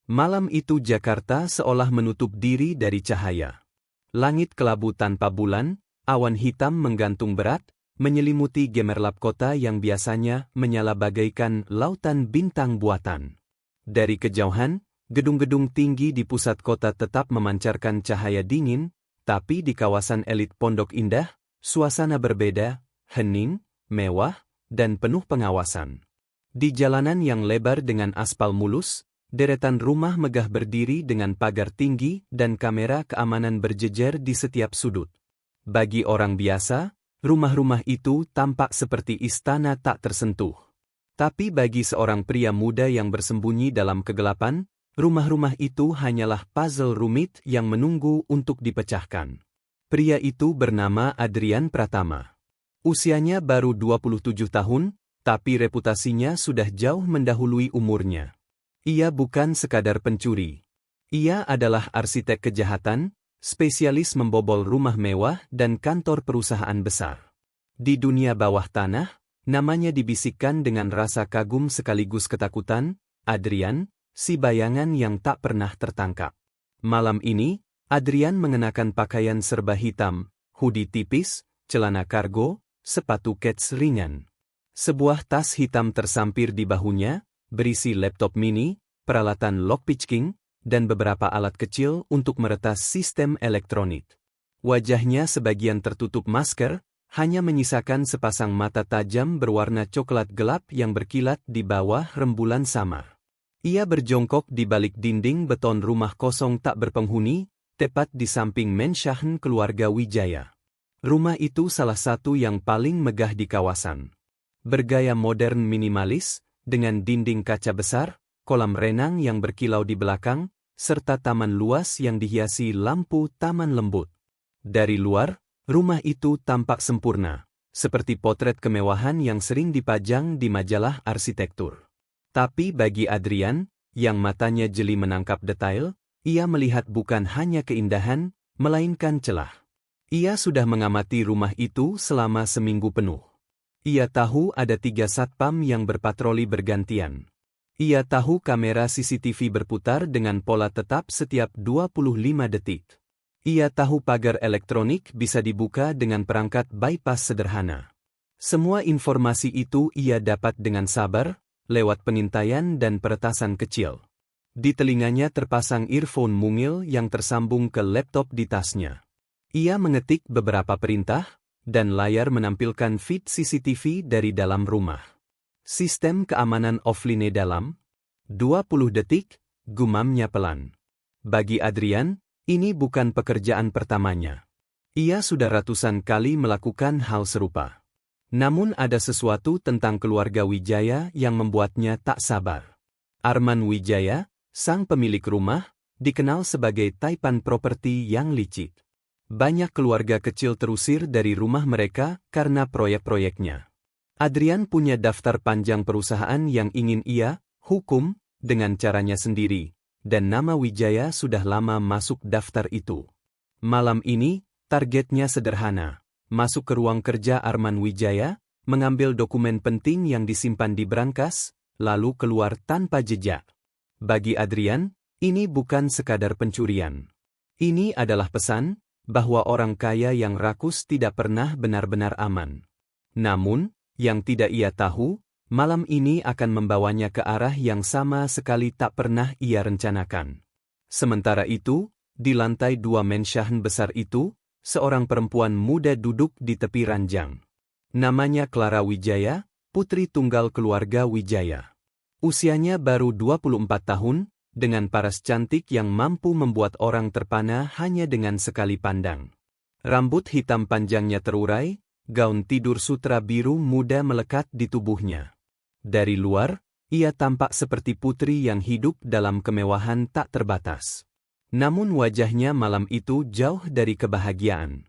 Malam itu Jakarta seolah menutup diri dari cahaya. Langit kelabu tanpa bulan, awan hitam menggantung berat, menyelimuti gemerlap kota yang biasanya menyala bagaikan lautan bintang buatan. Dari kejauhan, gedung-gedung tinggi di pusat kota tetap memancarkan cahaya dingin, tapi di kawasan elit Pondok Indah, suasana berbeda, hening, mewah, dan penuh pengawasan. Di jalanan yang lebar dengan aspal mulus, deretan rumah megah berdiri dengan pagar tinggi dan kamera keamanan berjejer di setiap sudut. Bagi orang biasa, rumah-rumah itu tampak seperti istana tak tersentuh. Tapi bagi seorang pria muda yang bersembunyi dalam kegelapan, rumah-rumah itu hanyalah puzzle rumit yang menunggu untuk dipecahkan. Pria itu bernama Adrian Pratama. Usianya baru 27 tahun, tapi reputasinya sudah jauh mendahului umurnya. Ia bukan sekadar pencuri. Ia adalah arsitek kejahatan, spesialis membobol rumah mewah dan kantor perusahaan besar. Di dunia bawah tanah, namanya dibisikkan dengan rasa kagum sekaligus ketakutan, Adrian, si bayangan yang tak pernah tertangkap. Malam ini, Adrian mengenakan pakaian serba hitam, hoodie tipis, celana kargo, sepatu kets ringan. Sebuah tas hitam tersampir di bahunya, berisi laptop mini, peralatan lockpicking, dan beberapa alat kecil untuk meretas sistem elektronik. Wajahnya sebagian tertutup masker, hanya menyisakan sepasang mata tajam berwarna coklat gelap yang berkilat di bawah rembulan samar. Ia berjongkok di balik dinding beton rumah kosong tak berpenghuni, tepat di samping Menshahen keluarga Wijaya. Rumah itu salah satu yang paling megah di kawasan. Bergaya modern minimalis, dengan dinding kaca besar, kolam renang yang berkilau di belakang, serta taman luas yang dihiasi lampu taman lembut. Dari luar, rumah itu tampak sempurna, seperti potret kemewahan yang sering dipajang di majalah arsitektur. Tapi bagi Adrian, yang matanya jeli menangkap detail, ia melihat bukan hanya keindahan, melainkan celah. Ia sudah mengamati rumah itu selama seminggu penuh. Ia tahu ada 3 satpam yang berpatroli bergantian. Ia tahu kamera CCTV berputar dengan pola tetap setiap 25 detik. Ia tahu pagar elektronik bisa dibuka dengan perangkat bypass sederhana. Semua informasi itu ia dapat dengan sabar, lewat pengintaian dan peretasan kecil. Di telinganya terpasang earphone mungil yang tersambung ke laptop di tasnya. Ia mengetik beberapa perintah, dan layar menampilkan feed CCTV dari dalam rumah. Sistem keamanan offline dalam 20 detik, gumamnya pelan. Bagi Adrian, ini bukan pekerjaan pertamanya. Ia sudah ratusan kali melakukan hal serupa. Namun ada sesuatu tentang keluarga Wijaya yang membuatnya tak sabar. Arman Wijaya, sang pemilik rumah, dikenal sebagai taipan properti yang licik. Banyak keluarga kecil terusir dari rumah mereka karena proyek-proyeknya. Adrian punya daftar panjang perusahaan yang ingin ia hukum dengan caranya sendiri, dan nama Wijaya sudah lama masuk daftar itu. Malam ini, targetnya sederhana, masuk ke ruang kerja Arman Wijaya, mengambil dokumen penting yang disimpan di brankas, lalu keluar tanpa jejak. Bagi Adrian, ini bukan sekadar pencurian. Ini adalah pesan bahwa orang kaya yang rakus tidak pernah benar-benar aman. Namun, yang tidak ia tahu, malam ini akan membawanya ke arah yang sama sekali tak pernah ia rencanakan. Sementara itu, di lantai 2 Menshahen besar itu, seorang perempuan muda duduk di tepi ranjang. Namanya Clara Wijaya, putri tunggal keluarga Wijaya. Usianya baru 24 tahun, dengan paras cantik yang mampu membuat orang terpana hanya dengan sekali pandang. Rambut hitam panjangnya terurai, gaun tidur sutra biru muda melekat di tubuhnya. Dari luar, ia tampak seperti putri yang hidup dalam kemewahan tak terbatas. Namun wajahnya malam itu jauh dari kebahagiaan.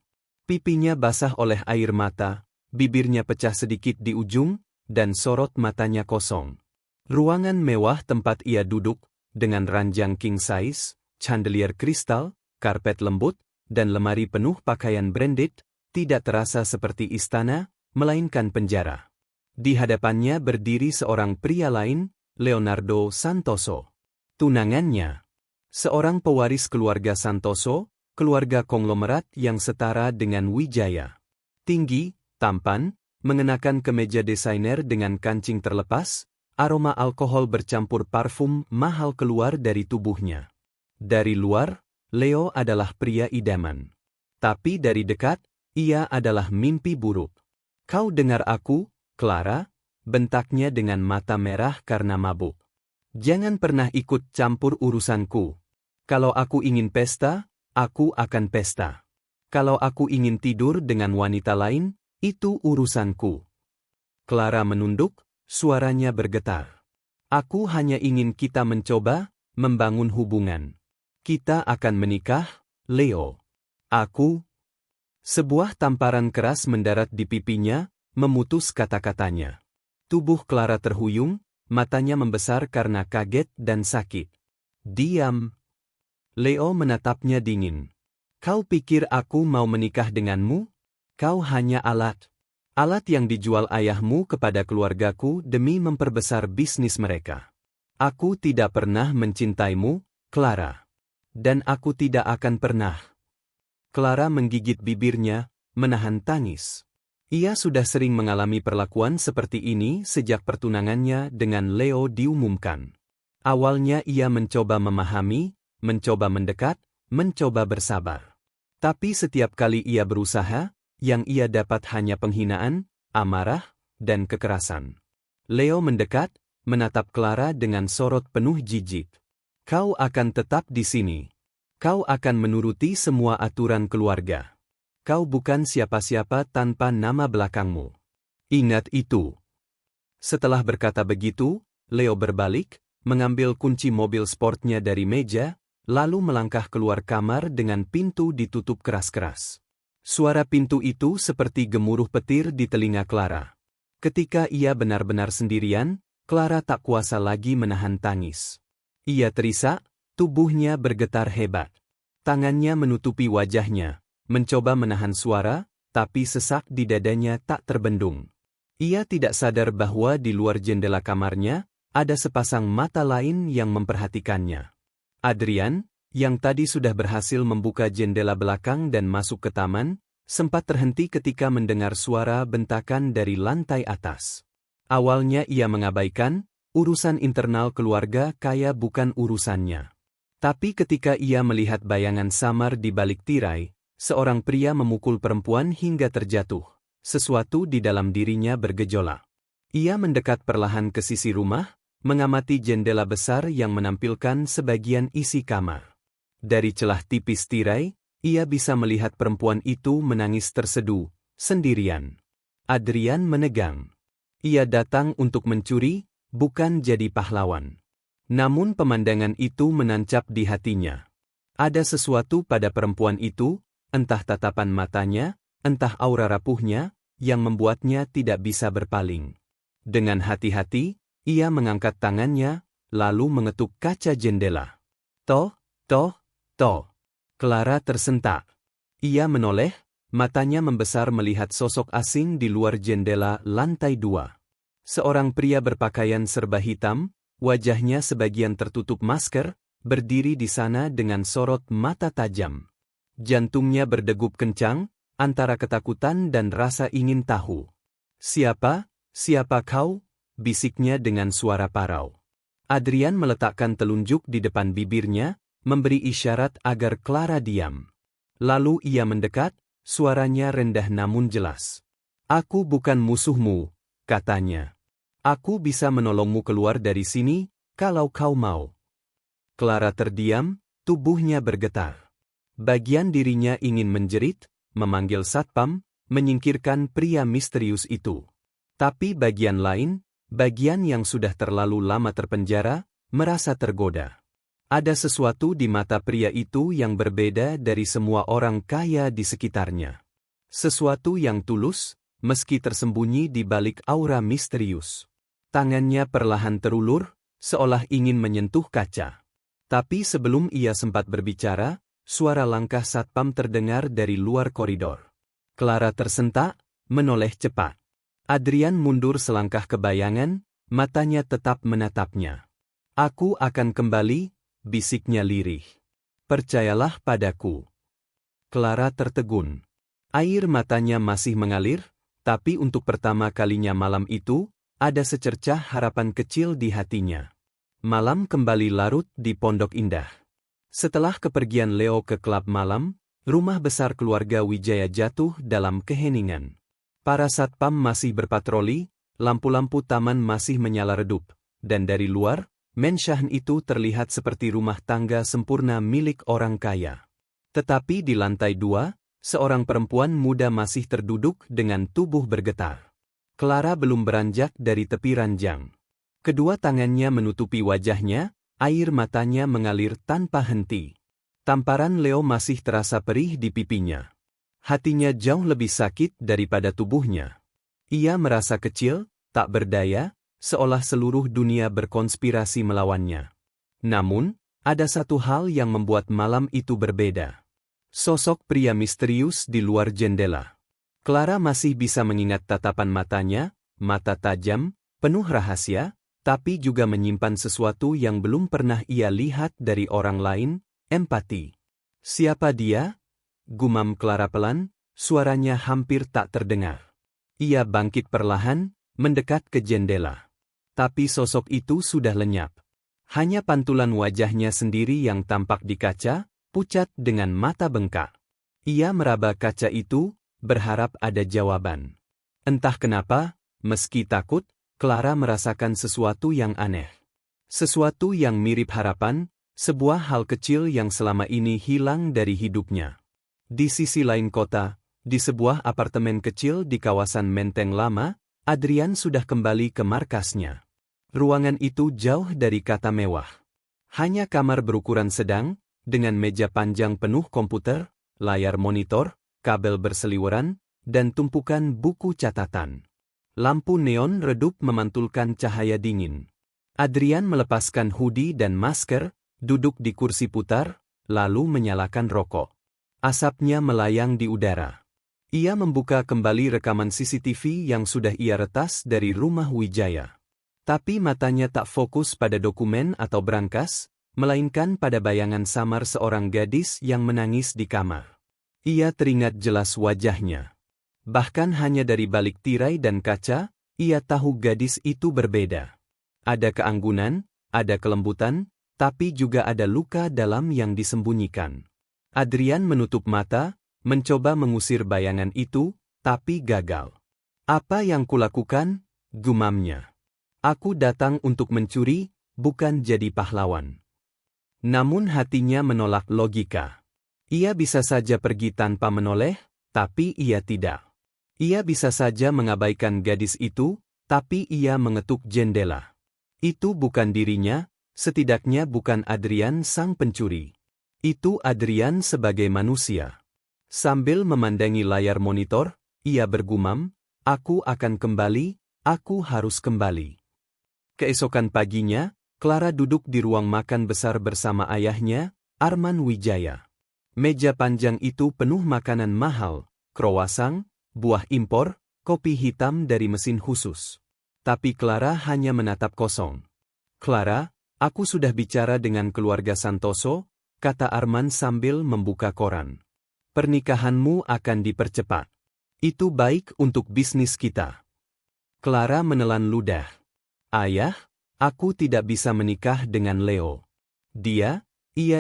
Pipinya basah oleh air mata, bibirnya pecah sedikit di ujung, dan sorot matanya kosong. Ruangan mewah tempat ia duduk, dengan ranjang king size, chandelier kristal, karpet lembut, dan lemari penuh pakaian branded, tidak terasa seperti istana, melainkan penjara. Di hadapannya berdiri seorang pria lain, Leonardo Santoso. Tunangannya. Seorang pewaris keluarga Santoso, keluarga konglomerat yang setara dengan Wijaya. Tinggi, tampan, mengenakan kemeja desainer dengan kancing terlepas, aroma alkohol bercampur parfum mahal keluar dari tubuhnya. Dari luar, Leo adalah pria idaman. Tapi dari dekat, ia adalah mimpi buruk. Kau dengar aku, Clara? Bentaknya dengan mata merah karena mabuk. Jangan pernah ikut campur urusanku. Kalau aku ingin pesta, aku akan pesta. Kalau aku ingin tidur dengan wanita lain, itu urusanku. Clara menunduk, suaranya bergetar. Aku hanya ingin kita mencoba, membangun hubungan. Kita akan menikah, Leo. Aku. Sebuah tamparan keras mendarat di pipinya, memutus kata-katanya. Tubuh Clara terhuyung, matanya membesar karena kaget dan sakit. Diam. Leo menatapnya dingin. Kau pikir aku mau menikah denganmu? Kau hanya alat. Alat yang dijual ayahmu kepada keluargaku demi memperbesar bisnis mereka. Aku tidak pernah mencintaimu, Clara. Dan aku tidak akan pernah. Clara menggigit bibirnya, menahan tangis. Ia sudah sering mengalami perlakuan seperti ini sejak pertunangannya dengan Leo diumumkan. Awalnya ia mencoba memahami, mencoba mendekat, mencoba bersabar. Tapi setiap kali ia berusaha, yang ia dapat hanya penghinaan, amarah, dan kekerasan. Leo mendekat, menatap Clara dengan sorot penuh jijik. Kau akan tetap di sini. Kau akan menuruti semua aturan keluarga. Kau bukan siapa-siapa tanpa nama belakangmu. Ingat itu. Setelah berkata begitu, Leo berbalik, mengambil kunci mobil sportnya dari meja, lalu melangkah keluar kamar dengan pintu ditutup keras-keras. Suara pintu itu seperti gemuruh petir di telinga Clara. Ketika ia benar-benar sendirian, Clara tak kuasa lagi menahan tangis. Ia terisak, tubuhnya bergetar hebat. Tangannya menutupi wajahnya, mencoba menahan suara, tapi sesak di dadanya tak terbendung. Ia tidak sadar bahwa di luar jendela kamarnya, ada sepasang mata lain yang memperhatikannya. Adrian, yang tadi sudah berhasil membuka jendela belakang dan masuk ke taman, sempat terhenti ketika mendengar suara bentakan dari lantai atas. Awalnya ia mengabaikan, urusan internal keluarga kaya bukan urusannya. Tapi ketika ia melihat bayangan samar di balik tirai, seorang pria memukul perempuan hingga terjatuh, sesuatu di dalam dirinya bergejolak. Ia mendekat perlahan ke sisi rumah, mengamati jendela besar yang menampilkan sebagian isi kamar. Dari celah tipis tirai, ia bisa melihat perempuan itu menangis terseduh, sendirian. Adrian menegang. Ia datang untuk mencuri, bukan jadi pahlawan. Namun pemandangan itu menancap di hatinya. Ada sesuatu pada perempuan itu, entah tatapan matanya, entah aura rapuhnya, yang membuatnya tidak bisa berpaling. Dengan hati-hati, ia mengangkat tangannya, lalu mengetuk kaca jendela. Toh. Clara tersentak. Ia menoleh, matanya membesar melihat sosok asing di luar jendela lantai 2. Seorang pria berpakaian serba hitam, wajahnya sebagian tertutup masker, berdiri di sana dengan sorot mata tajam. Jantungnya berdegup kencang, antara ketakutan dan rasa ingin tahu. Siapa kau? Bisiknya dengan suara parau. Adrian meletakkan telunjuk di depan bibirnya, memberi isyarat agar Clara diam. Lalu ia mendekat, suaranya rendah namun jelas. Aku bukan musuhmu, katanya. Aku bisa menolongmu keluar dari sini, kalau kau mau. Clara terdiam, tubuhnya bergetar. Bagian dirinya ingin menjerit, memanggil satpam, menyingkirkan pria misterius itu. Tapi bagian lain, bagian yang sudah terlalu lama terpenjara, merasa tergoda. Ada sesuatu di mata pria itu yang berbeda dari semua orang kaya di sekitarnya. Sesuatu yang tulus, meski tersembunyi di balik aura misterius. Tangannya perlahan terulur, seolah ingin menyentuh kaca. Tapi sebelum ia sempat berbicara, suara langkah satpam terdengar dari luar koridor. Clara tersentak, menoleh cepat. Adrian mundur selangkah ke bayangan, matanya tetap menatapnya. Aku akan kembali, bisiknya lirih. Percayalah padaku. Clara tertegun. Air matanya masih mengalir, tapi untuk pertama kalinya malam itu, ada secercah harapan kecil di hatinya. Malam kembali larut di Pondok Indah. Setelah kepergian Leo ke klub malam, rumah besar keluarga Wijaya jatuh dalam keheningan. Para satpam masih berpatroli, lampu-lampu taman masih menyala redup, dan dari luar, mensyahen itu terlihat seperti rumah tangga sempurna milik orang kaya. Tetapi di lantai 2, seorang perempuan muda masih terduduk dengan tubuh bergetar. Clara belum beranjak dari tepi ranjang. Kedua tangannya menutupi wajahnya, air matanya mengalir tanpa henti. Tamparan Leo masih terasa perih di pipinya. Hatinya jauh lebih sakit daripada tubuhnya. Ia merasa kecil, tak berdaya, seolah seluruh dunia berkonspirasi melawannya. Namun, ada satu hal yang membuat malam itu berbeda. Sosok pria misterius di luar jendela. Clara masih bisa mengingat tatapan matanya, mata tajam, penuh rahasia, tapi juga menyimpan sesuatu yang belum pernah ia lihat dari orang lain, empati. Siapa dia? Gumam Clara pelan, suaranya hampir tak terdengar. Ia bangkit perlahan, mendekat ke jendela. Tapi sosok itu sudah lenyap. Hanya pantulan wajahnya sendiri yang tampak di kaca, pucat dengan mata bengkak. Ia meraba kaca itu, berharap ada jawaban. Entah kenapa, meski takut, Clara merasakan sesuatu yang aneh. Sesuatu yang mirip harapan, sebuah hal kecil yang selama ini hilang dari hidupnya. Di sisi lain kota, di sebuah apartemen kecil di kawasan Menteng Lama, Adrian sudah kembali ke markasnya. Ruangan itu jauh dari kata mewah. Hanya kamar berukuran sedang, dengan meja panjang penuh komputer, layar monitor, kabel berseliweran, dan tumpukan buku catatan. Lampu neon redup memantulkan cahaya dingin. Adrian melepaskan hoodie dan masker, duduk di kursi putar, lalu menyalakan rokok. Asapnya melayang di udara. Ia membuka kembali rekaman CCTV yang sudah ia retas dari rumah Wijaya. Tapi matanya tak fokus pada dokumen atau brankas, melainkan pada bayangan samar seorang gadis yang menangis di kamar. Ia teringat jelas wajahnya. Bahkan hanya dari balik tirai dan kaca, ia tahu gadis itu berbeda. Ada keanggunan, ada kelembutan, tapi juga ada luka dalam yang disembunyikan. Adrian menutup mata, mencoba mengusir bayangan itu, tapi gagal. Apa yang kulakukan? Gumamnya. Aku datang untuk mencuri, bukan jadi pahlawan. Namun hatinya menolak logika. Ia bisa saja pergi tanpa menoleh, tapi ia tidak. Ia bisa saja mengabaikan gadis itu, tapi ia mengetuk jendela. Itu bukan dirinya, setidaknya bukan Adrian sang pencuri. Itu Adrian sebagai manusia. Sambil memandangi layar monitor, ia bergumam, "Aku akan kembali, aku harus kembali." Keesokan paginya, Clara duduk di ruang makan besar bersama ayahnya, Arman Wijaya. Meja panjang itu penuh makanan mahal, croissant, buah impor, kopi hitam dari mesin khusus. Tapi Clara hanya menatap kosong. "Clara, aku sudah bicara dengan keluarga Santoso," kata Arman sambil membuka koran. "Pernikahanmu akan dipercepat. Itu baik untuk bisnis kita." Clara menelan ludah. "Ayah, aku tidak bisa menikah dengan Leo." Ia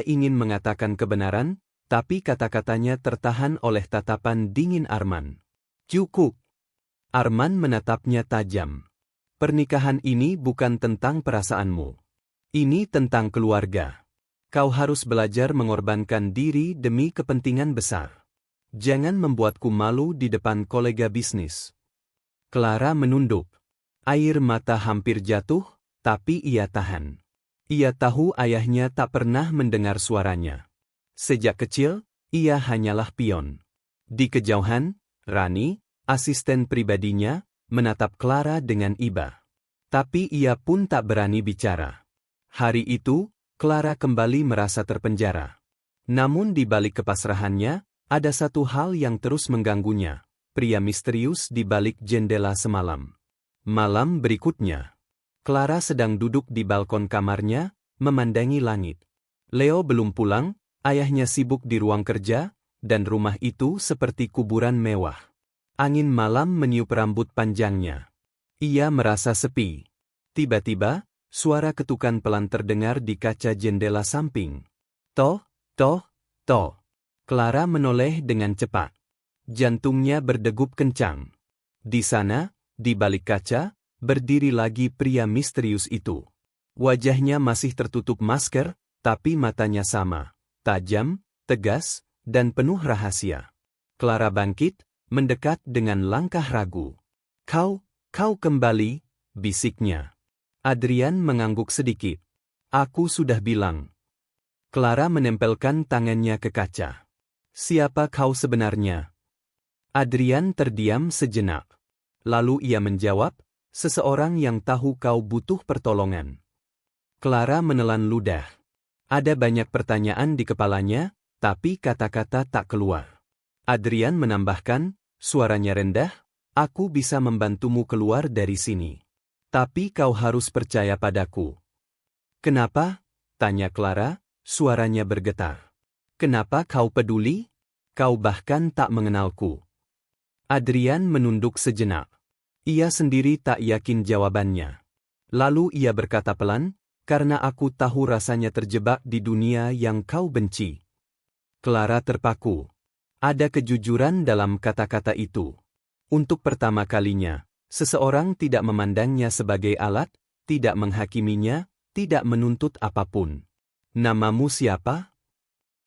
ingin mengatakan kebenaran, tapi kata-katanya tertahan oleh tatapan dingin Arman. "Cukup." Arman menatapnya tajam. "Pernikahan ini bukan tentang perasaanmu. Ini tentang keluarga. Kau harus belajar mengorbankan diri demi kepentingan besar. Jangan membuatku malu di depan kolega bisnis." Clara menunduk. Air mata hampir jatuh, tapi ia tahan. Ia tahu ayahnya tak pernah mendengar suaranya. Sejak kecil, ia hanyalah pion. Di kejauhan, Rani, asisten pribadinya, menatap Clara dengan iba. Tapi ia pun tak berani bicara. Hari itu, Clara kembali merasa terpenjara. Namun di balik kepasrahannya, ada satu hal yang terus mengganggunya. Pria misterius di balik jendela semalam. Malam berikutnya, Clara sedang duduk di balkon kamarnya, memandangi langit. Leo belum pulang, ayahnya sibuk di ruang kerja, dan rumah itu seperti kuburan mewah. Angin malam meniup rambut panjangnya. Ia merasa sepi. Tiba-tiba, suara ketukan pelan terdengar di kaca jendela samping. Toh, toh, toh. Clara menoleh dengan cepat. Jantungnya berdegup kencang. Di sana, di balik kaca, berdiri lagi pria misterius itu. Wajahnya masih tertutup masker, tapi matanya sama, tajam, tegas, dan penuh rahasia. Clara bangkit, mendekat dengan langkah ragu. Kau kembali, bisiknya. Adrian mengangguk sedikit. Aku sudah bilang. Clara menempelkan tangannya ke kaca. Siapa kau sebenarnya? Adrian terdiam sejenak. Lalu ia menjawab, seseorang yang tahu kau butuh pertolongan. Clara menelan ludah. Ada banyak pertanyaan di kepalanya, tapi kata-kata tak keluar. Adrian menambahkan, suaranya rendah, aku bisa membantumu keluar dari sini. Tapi kau harus percaya padaku. Kenapa? Tanya Clara, suaranya bergetar. Kenapa kau peduli? Kau bahkan tak mengenalku. Adrian menunduk sejenak. Ia sendiri tak yakin jawabannya. Lalu ia berkata pelan, karena aku tahu rasanya terjebak di dunia yang kau benci. Clara terpaku. Ada kejujuran dalam kata-kata itu. Untuk pertama kalinya, seseorang tidak memandangnya sebagai alat, tidak menghakiminya, tidak menuntut apapun. Namamu siapa?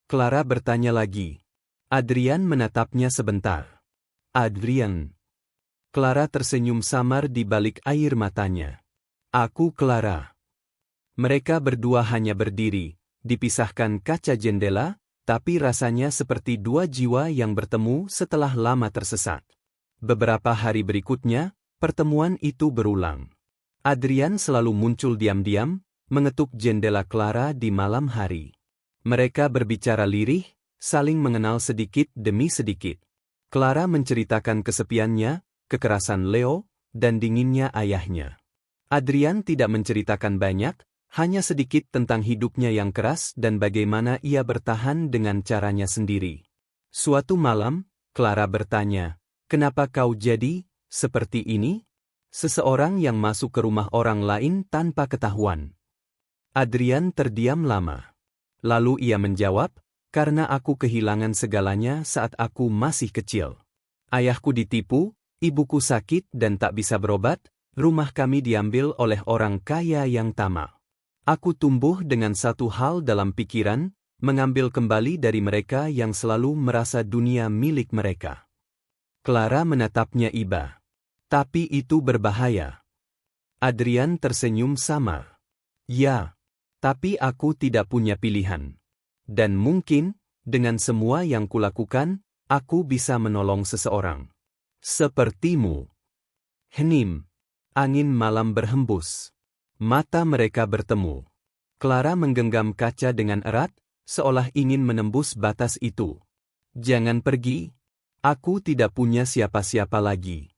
Clara bertanya lagi. Adrian menatapnya sebentar. Adrian. Clara tersenyum samar di balik air matanya. Aku Clara. Mereka berdua hanya berdiri, dipisahkan kaca jendela, tapi rasanya seperti dua jiwa yang bertemu setelah lama tersesat. Beberapa hari berikutnya, pertemuan itu berulang. Adrian selalu muncul diam-diam, mengetuk jendela Clara di malam hari. Mereka berbicara lirih, saling mengenal sedikit demi sedikit. Clara menceritakan kesepiannya, kekerasan Leo, dan dinginnya ayahnya. Adrian tidak menceritakan banyak, hanya sedikit tentang hidupnya yang keras dan bagaimana ia bertahan dengan caranya sendiri. Suatu malam, Clara bertanya, kenapa kau jadi seperti ini? Seseorang yang masuk ke rumah orang lain tanpa ketahuan. Adrian terdiam lama. Lalu ia menjawab, karena aku kehilangan segalanya saat aku masih kecil. Ayahku ditipu, ibuku sakit dan tak bisa berobat, rumah kami diambil oleh orang kaya yang tamak. Aku tumbuh dengan satu hal dalam pikiran, mengambil kembali dari mereka yang selalu merasa dunia milik mereka. Clara menatapnya iba. Tapi itu berbahaya. Adrian tersenyum samar. Ya, tapi aku tidak punya pilihan. Dan mungkin, dengan semua yang kulakukan, aku bisa menolong seseorang. Sepertimu. Hening. Angin malam berhembus. Mata mereka bertemu. Clara menggenggam kaca dengan erat, seolah ingin menembus batas itu. Jangan pergi. Aku tidak punya siapa-siapa lagi.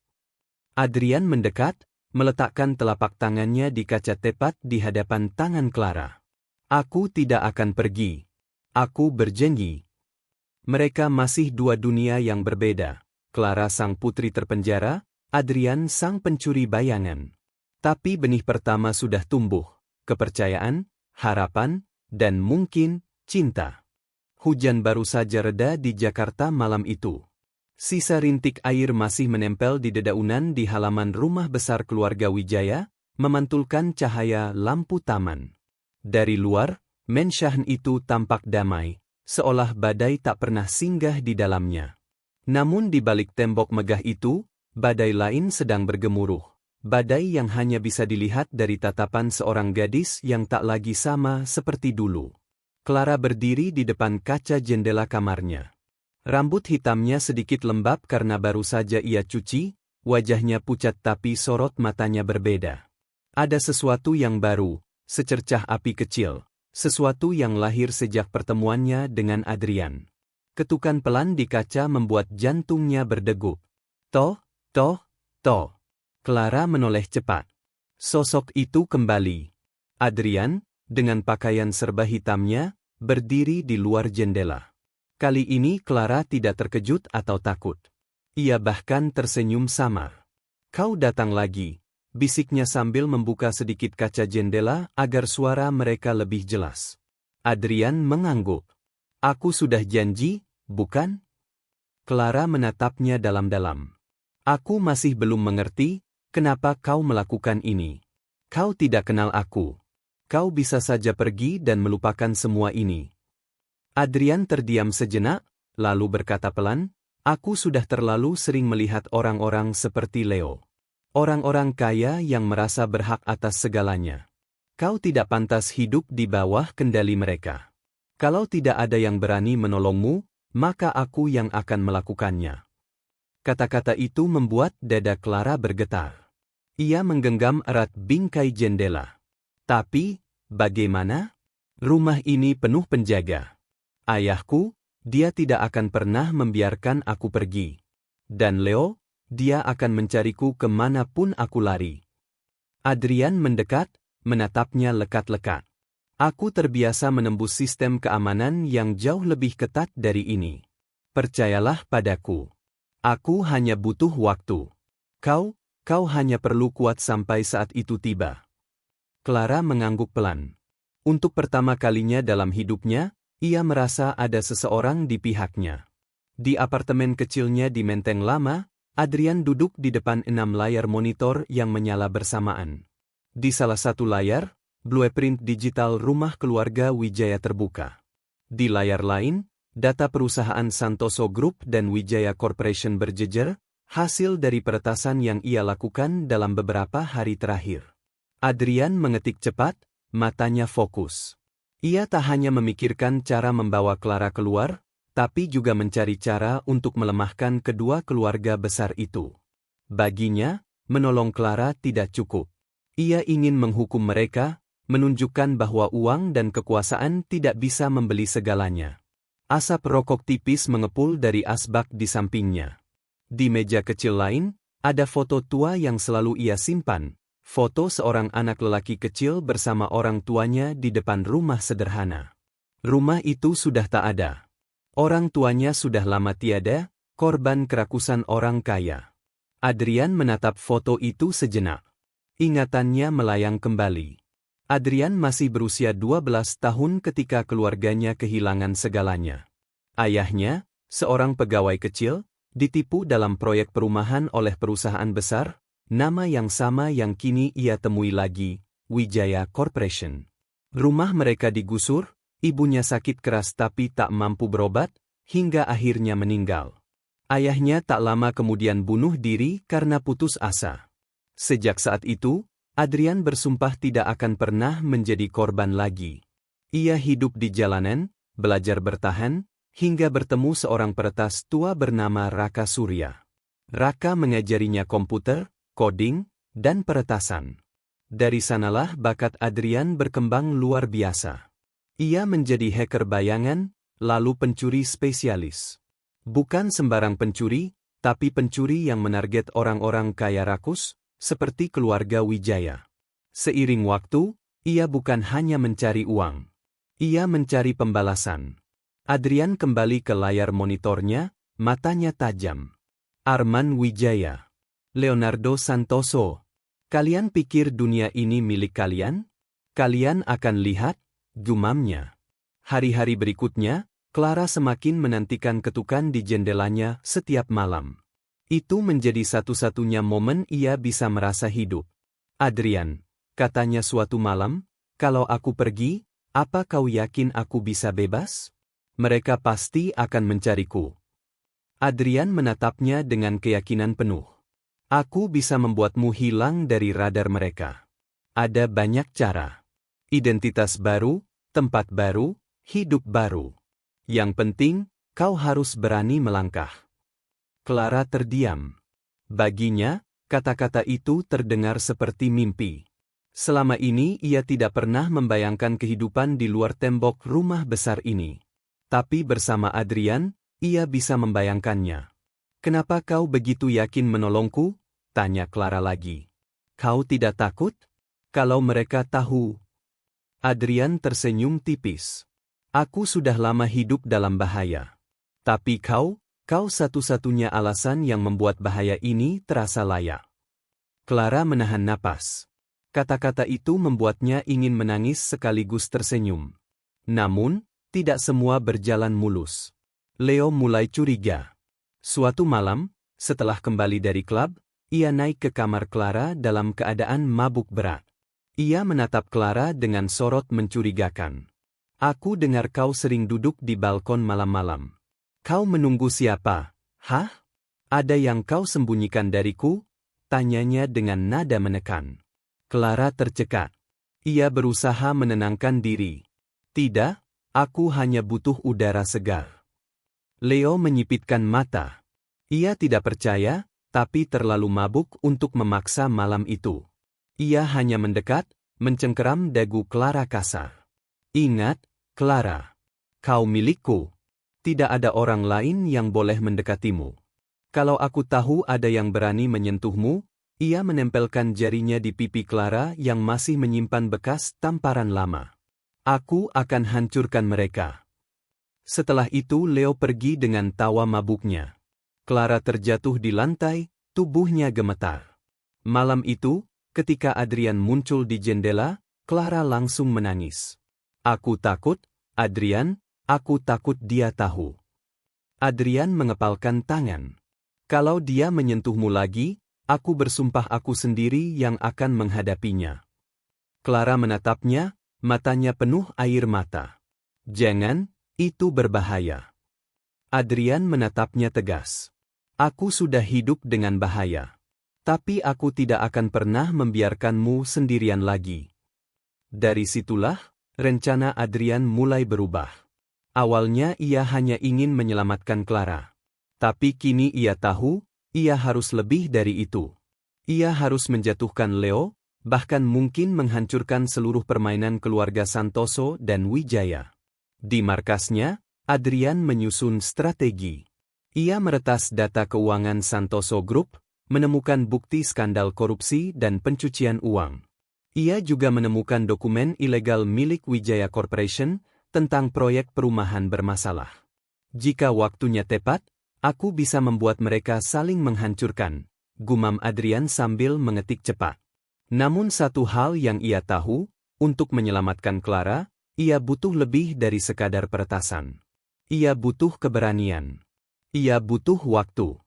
Adrian mendekat, meletakkan telapak tangannya di kaca tepat di hadapan tangan Clara. Aku tidak akan pergi. Aku berjanji. Mereka masih dua dunia yang berbeda. Clara sang putri terpenjara, Adrian sang pencuri bayangan. Tapi benih pertama sudah tumbuh, kepercayaan, harapan, dan mungkin, cinta. Hujan baru saja reda di Jakarta malam itu. Sisa rintik air masih menempel di dedaunan di halaman rumah besar keluarga Wijaya, memantulkan cahaya lampu taman. Dari luar, mensyahen itu tampak damai, seolah badai tak pernah singgah di dalamnya. Namun di balik tembok megah itu, badai lain sedang bergemuruh. Badai yang hanya bisa dilihat dari tatapan seorang gadis yang tak lagi sama seperti dulu. Clara berdiri di depan kaca jendela kamarnya. Rambut hitamnya sedikit lembab karena baru saja ia cuci, wajahnya pucat tapi sorot matanya berbeda. Ada sesuatu yang baru, secercah api kecil, sesuatu yang lahir sejak pertemuannya dengan Adrian. Ketukan pelan di kaca membuat jantungnya berdegup. Toh. Clara menoleh cepat. Sosok itu kembali. Adrian, dengan pakaian serba hitamnya, berdiri di luar jendela. Kali ini Clara tidak terkejut atau takut. Ia bahkan tersenyum samar. "Kau datang lagi," bisiknya sambil membuka sedikit kaca jendela agar suara mereka lebih jelas. Adrian mengangguk. "Aku sudah janji, bukan?" Clara menatapnya dalam-dalam. "Aku masih belum mengerti, kenapa kau melakukan ini. Kau tidak kenal aku. Kau bisa saja pergi dan melupakan semua ini." Adrian terdiam sejenak, lalu berkata pelan, "Aku sudah terlalu sering melihat orang-orang seperti Leo. Orang-orang kaya yang merasa berhak atas segalanya. Kau tidak pantas hidup di bawah kendali mereka. Kalau tidak ada yang berani menolongmu, maka aku yang akan melakukannya." Kata-kata itu membuat dada Clara bergetar. Ia menggenggam erat bingkai jendela. "Tapi, bagaimana? Rumah ini penuh penjaga. Ayahku, dia tidak akan pernah membiarkan aku pergi. Dan Leo, dia akan mencariku kemanapun aku lari." Adrian mendekat, menatapnya lekat-lekat. "Aku terbiasa menembus sistem keamanan yang jauh lebih ketat dari ini. Percayalah padaku. Aku hanya butuh waktu. Kau hanya perlu kuat sampai saat itu tiba." Clara mengangguk pelan. Untuk pertama kalinya dalam hidupnya, ia merasa ada seseorang di pihaknya. Di apartemen kecilnya di Menteng Lama, Adrian duduk di depan 6 layar monitor yang menyala bersamaan. Di salah satu layar, blueprint digital rumah keluarga Wijaya terbuka. Di layar lain, data perusahaan Santoso Group dan Wijaya Corporation berjejer, hasil dari peretasan yang ia lakukan dalam beberapa hari terakhir. Adrian mengetik cepat, matanya fokus. Ia tak hanya memikirkan cara membawa Clara keluar, tapi juga mencari cara untuk melemahkan kedua keluarga besar itu. Baginya, menolong Clara tidak cukup. Ia ingin menghukum mereka, menunjukkan bahwa uang dan kekuasaan tidak bisa membeli segalanya. Asap rokok tipis mengepul dari asbak di sampingnya. Di meja kecil lain, ada foto tua yang selalu ia simpan. Foto seorang anak lelaki kecil bersama orang tuanya di depan rumah sederhana. Rumah itu sudah tak ada. Orang tuanya sudah lama tiada, korban kerakusan orang kaya. Adrian menatap foto itu sejenak. Ingatannya melayang kembali. Adrian masih berusia 12 tahun ketika keluarganya kehilangan segalanya. Ayahnya, seorang pegawai kecil, ditipu dalam proyek perumahan oleh perusahaan besar, nama yang sama yang kini ia temui lagi, Wijaya Corporation. Rumah mereka digusur, ibunya sakit keras tapi tak mampu berobat, hingga akhirnya meninggal. Ayahnya tak lama kemudian bunuh diri karena putus asa. Sejak saat itu, Adrian bersumpah tidak akan pernah menjadi korban lagi. Ia hidup di jalanan, belajar bertahan, hingga bertemu seorang peretas tua bernama Raka Surya. Raka mengajarinya komputer, coding, dan peretasan. Dari sanalah bakat Adrian berkembang luar biasa. Ia menjadi hacker bayangan, lalu pencuri spesialis. Bukan sembarang pencuri, tapi pencuri yang menarget orang-orang kaya rakus, seperti keluarga Wijaya. Seiring waktu, ia bukan hanya mencari uang. Ia mencari pembalasan. Adrian kembali ke layar monitornya, matanya tajam. Arman Wijaya. Leonardo Santoso. Kalian pikir dunia ini milik kalian? Kalian akan lihat, gumamnya. Hari-hari berikutnya, Clara semakin menantikan ketukan di jendelanya setiap malam. Itu menjadi satu-satunya momen ia bisa merasa hidup. "Adrian," katanya suatu malam, "kalau aku pergi, apa kau yakin aku bisa bebas? Mereka pasti akan mencariku." Adrian menatapnya dengan keyakinan penuh. "Aku bisa membuatmu hilang dari radar mereka. Ada banyak cara. Identitas baru, tempat baru, hidup baru. Yang penting, kau harus berani melangkah." Clara terdiam. Baginya, kata-kata itu terdengar seperti mimpi. Selama ini ia tidak pernah membayangkan kehidupan di luar tembok rumah besar ini. Tapi bersama Adrian, ia bisa membayangkannya. "Kenapa kau begitu yakin menolongku?" tanya Clara lagi. Kau tidak takut? Kalau mereka tahu. Adrian tersenyum tipis. Aku sudah lama hidup dalam bahaya. Tapi kau satu-satunya alasan yang membuat bahaya ini terasa layak. Clara menahan napas. Kata-kata itu membuatnya ingin menangis sekaligus tersenyum. Namun, tidak semua berjalan mulus. Leo mulai curiga. Suatu malam, setelah kembali dari klub, ia naik ke kamar Clara dalam keadaan mabuk berat. Ia menatap Clara dengan sorot mencurigakan. Aku dengar kau sering duduk di balkon malam-malam. Kau menunggu siapa? Hah? Ada yang kau sembunyikan dariku? Tanyanya dengan nada menekan. Clara tercekat. Ia berusaha menenangkan diri. Tidak, aku hanya butuh udara segar. Leo menyipitkan mata. Ia tidak percaya, tapi terlalu mabuk untuk memaksa malam itu. Ia hanya mendekat, mencengkeram dagu Clara kasar. Ingat, Clara. Kau milikku. Tidak ada orang lain yang boleh mendekatimu. Kalau aku tahu ada yang berani menyentuhmu, ia menempelkan jarinya di pipi Clara yang masih menyimpan bekas tamparan lama. Aku akan hancurkan mereka. Setelah itu Leo pergi dengan tawa mabuknya. Clara terjatuh di lantai, tubuhnya gemetar. Malam itu, ketika Adrian muncul di jendela, Clara langsung menangis. Aku takut, Adrian. Aku takut dia tahu. Adrian mengepalkan tangan. Kalau dia menyentuhmu lagi, aku bersumpah aku sendiri yang akan menghadapinya. Clara menatapnya, matanya penuh air mata. Jangan, itu berbahaya. Adrian menatapnya tegas. Aku sudah hidup dengan bahaya. Tapi aku tidak akan pernah membiarkanmu sendirian lagi. Dari situlah, rencana Adrian mulai berubah. Awalnya ia hanya ingin menyelamatkan Clara. Tapi kini ia tahu, ia harus lebih dari itu. Ia harus menjatuhkan Leo, bahkan mungkin menghancurkan seluruh permainan keluarga Santoso dan Wijaya. Di markasnya, Adrian menyusun strategi. Ia meretas data keuangan Santoso Group, menemukan bukti skandal korupsi dan pencucian uang. Ia juga menemukan dokumen ilegal milik Wijaya Corporation, tentang proyek perumahan bermasalah. Jika waktunya tepat, aku bisa membuat mereka saling menghancurkan, gumam Adrian sambil mengetik cepat. Namun satu hal yang ia tahu, untuk menyelamatkan Clara, ia butuh lebih dari sekadar peretasan. Ia butuh keberanian. Ia butuh waktu.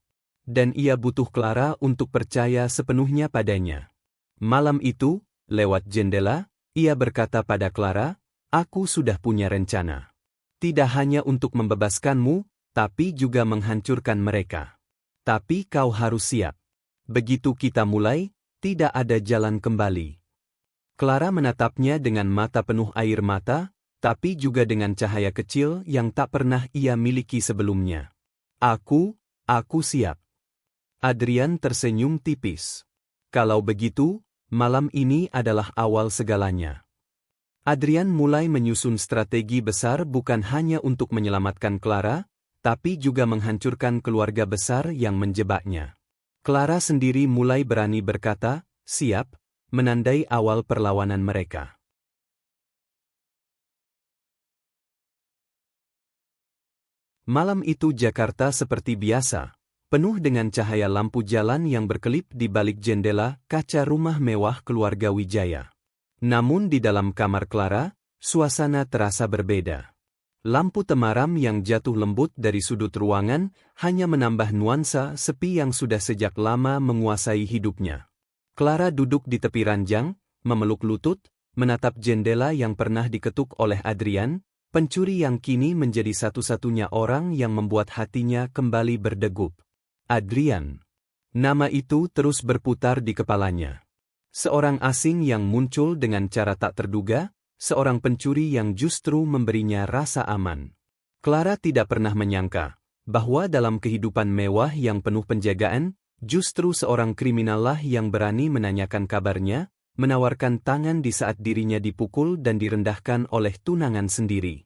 Dan ia butuh Clara untuk percaya sepenuhnya padanya. Malam itu, lewat jendela, ia berkata pada Clara, aku sudah punya rencana. Tidak hanya untuk membebaskanmu, tapi juga menghancurkan mereka. Tapi kau harus siap. Begitu kita mulai, tidak ada jalan kembali. Clara menatapnya dengan mata penuh air mata, tapi juga dengan cahaya kecil yang tak pernah ia miliki sebelumnya. Aku siap. Adrian tersenyum tipis. Kalau begitu, malam ini adalah awal segalanya. Adrian mulai menyusun strategi besar bukan hanya untuk menyelamatkan Clara, tapi juga menghancurkan keluarga besar yang menjebaknya. Clara sendiri mulai berani berkata, siap, menandai awal perlawanan mereka. Malam itu Jakarta seperti biasa, penuh dengan cahaya lampu jalan yang berkelip di balik jendela kaca rumah mewah keluarga Wijaya. Namun di dalam kamar Clara, suasana terasa berbeda. Lampu temaram yang jatuh lembut dari sudut ruangan hanya menambah nuansa sepi yang sudah sejak lama menguasai hidupnya. Clara duduk di tepi ranjang, memeluk lutut, menatap jendela yang pernah diketuk oleh Adrian, pencuri yang kini menjadi satu-satunya orang yang membuat hatinya kembali berdegup. Adrian. Nama itu terus berputar di kepalanya. Seorang asing yang muncul dengan cara tak terduga, seorang pencuri yang justru memberinya rasa aman. Clara tidak pernah menyangka bahwa dalam kehidupan mewah yang penuh penjagaan, justru seorang kriminallah yang berani menanyakan kabarnya, menawarkan tangan di saat dirinya dipukul dan direndahkan oleh tunangan sendiri.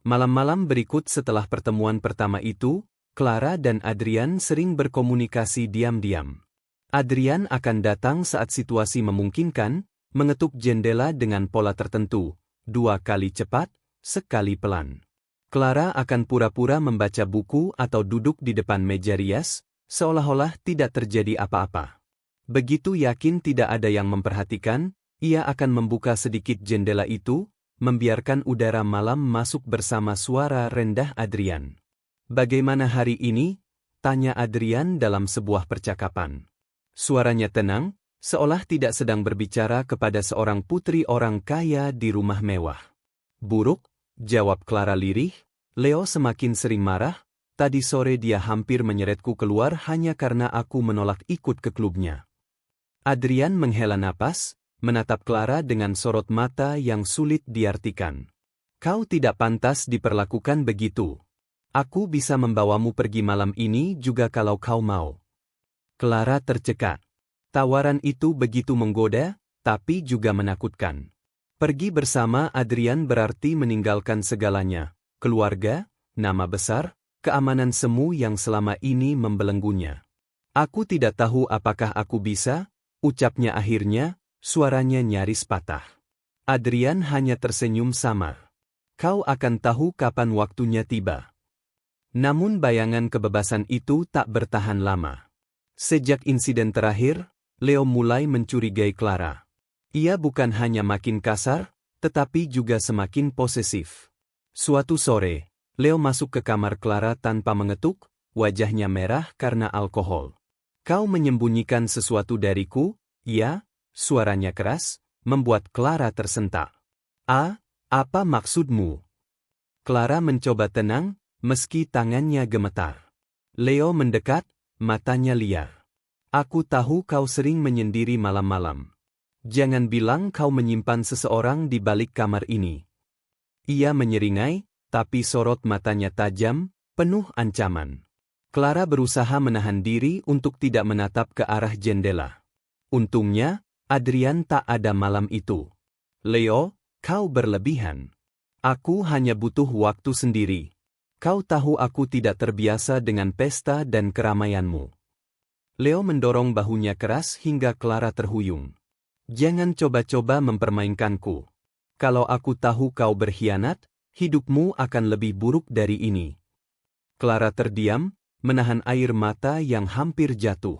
Malam-malam berikut setelah pertemuan pertama itu, Clara dan Adrian sering berkomunikasi diam-diam. Adrian akan datang saat situasi memungkinkan, mengetuk jendela dengan pola tertentu, 2 kali cepat, sekali pelan. Clara akan pura-pura membaca buku atau duduk di depan meja rias, seolah-olah tidak terjadi apa-apa. Begitu yakin tidak ada yang memperhatikan, ia akan membuka sedikit jendela itu, membiarkan udara malam masuk bersama suara rendah Adrian. "Bagaimana hari ini?" tanya Adrian dalam sebuah percakapan. Suaranya tenang, seolah tidak sedang berbicara kepada seorang putri orang kaya di rumah mewah. "Buruk," jawab Clara lirih. "Leo semakin sering marah. Tadi sore dia hampir menyeretku keluar hanya karena aku menolak ikut ke klubnya." Adrian menghela napas, menatap Clara dengan sorot mata yang sulit diartikan. "Kau tidak pantas diperlakukan begitu. Aku bisa membawamu pergi malam ini juga kalau kau mau." Clara tercekat. Tawaran itu begitu menggoda, tapi juga menakutkan. Pergi bersama Adrian berarti meninggalkan segalanya, keluarga, nama besar, keamanan semu yang selama ini membelenggunya. "Aku tidak tahu apakah aku bisa," ucapnya akhirnya, suaranya nyaris patah. Adrian hanya tersenyum samar. "Kau akan tahu kapan waktunya tiba." Namun bayangan kebebasan itu tak bertahan lama. Sejak insiden terakhir, Leo mulai mencurigai Clara. Ia bukan hanya makin kasar, tetapi juga semakin posesif. Suatu sore, Leo masuk ke kamar Clara tanpa mengetuk, wajahnya merah karena alkohol. "Kau menyembunyikan sesuatu dariku, ya?" Suaranya keras, membuat Clara tersentak. Apa maksudmu?" Clara mencoba tenang, meski tangannya gemetar. Leo mendekat, matanya liar. "Aku tahu kau sering menyendiri malam-malam. Jangan bilang kau menyimpan seseorang di balik kamar ini." Ia menyeringai, tapi sorot matanya tajam, penuh ancaman. Clara berusaha menahan diri untuk tidak menatap ke arah jendela. Untungnya, Adrian tak ada malam itu. "Leo, kau berlebihan. Aku hanya butuh waktu sendiri. Kau tahu aku tidak terbiasa dengan pesta dan keramaianmu." Leo mendorong bahunya keras hingga Clara terhuyung. "Jangan coba-coba mempermainkanku. Kalau aku tahu kau berkhianat, hidupmu akan lebih buruk dari ini." Clara terdiam, menahan air mata yang hampir jatuh.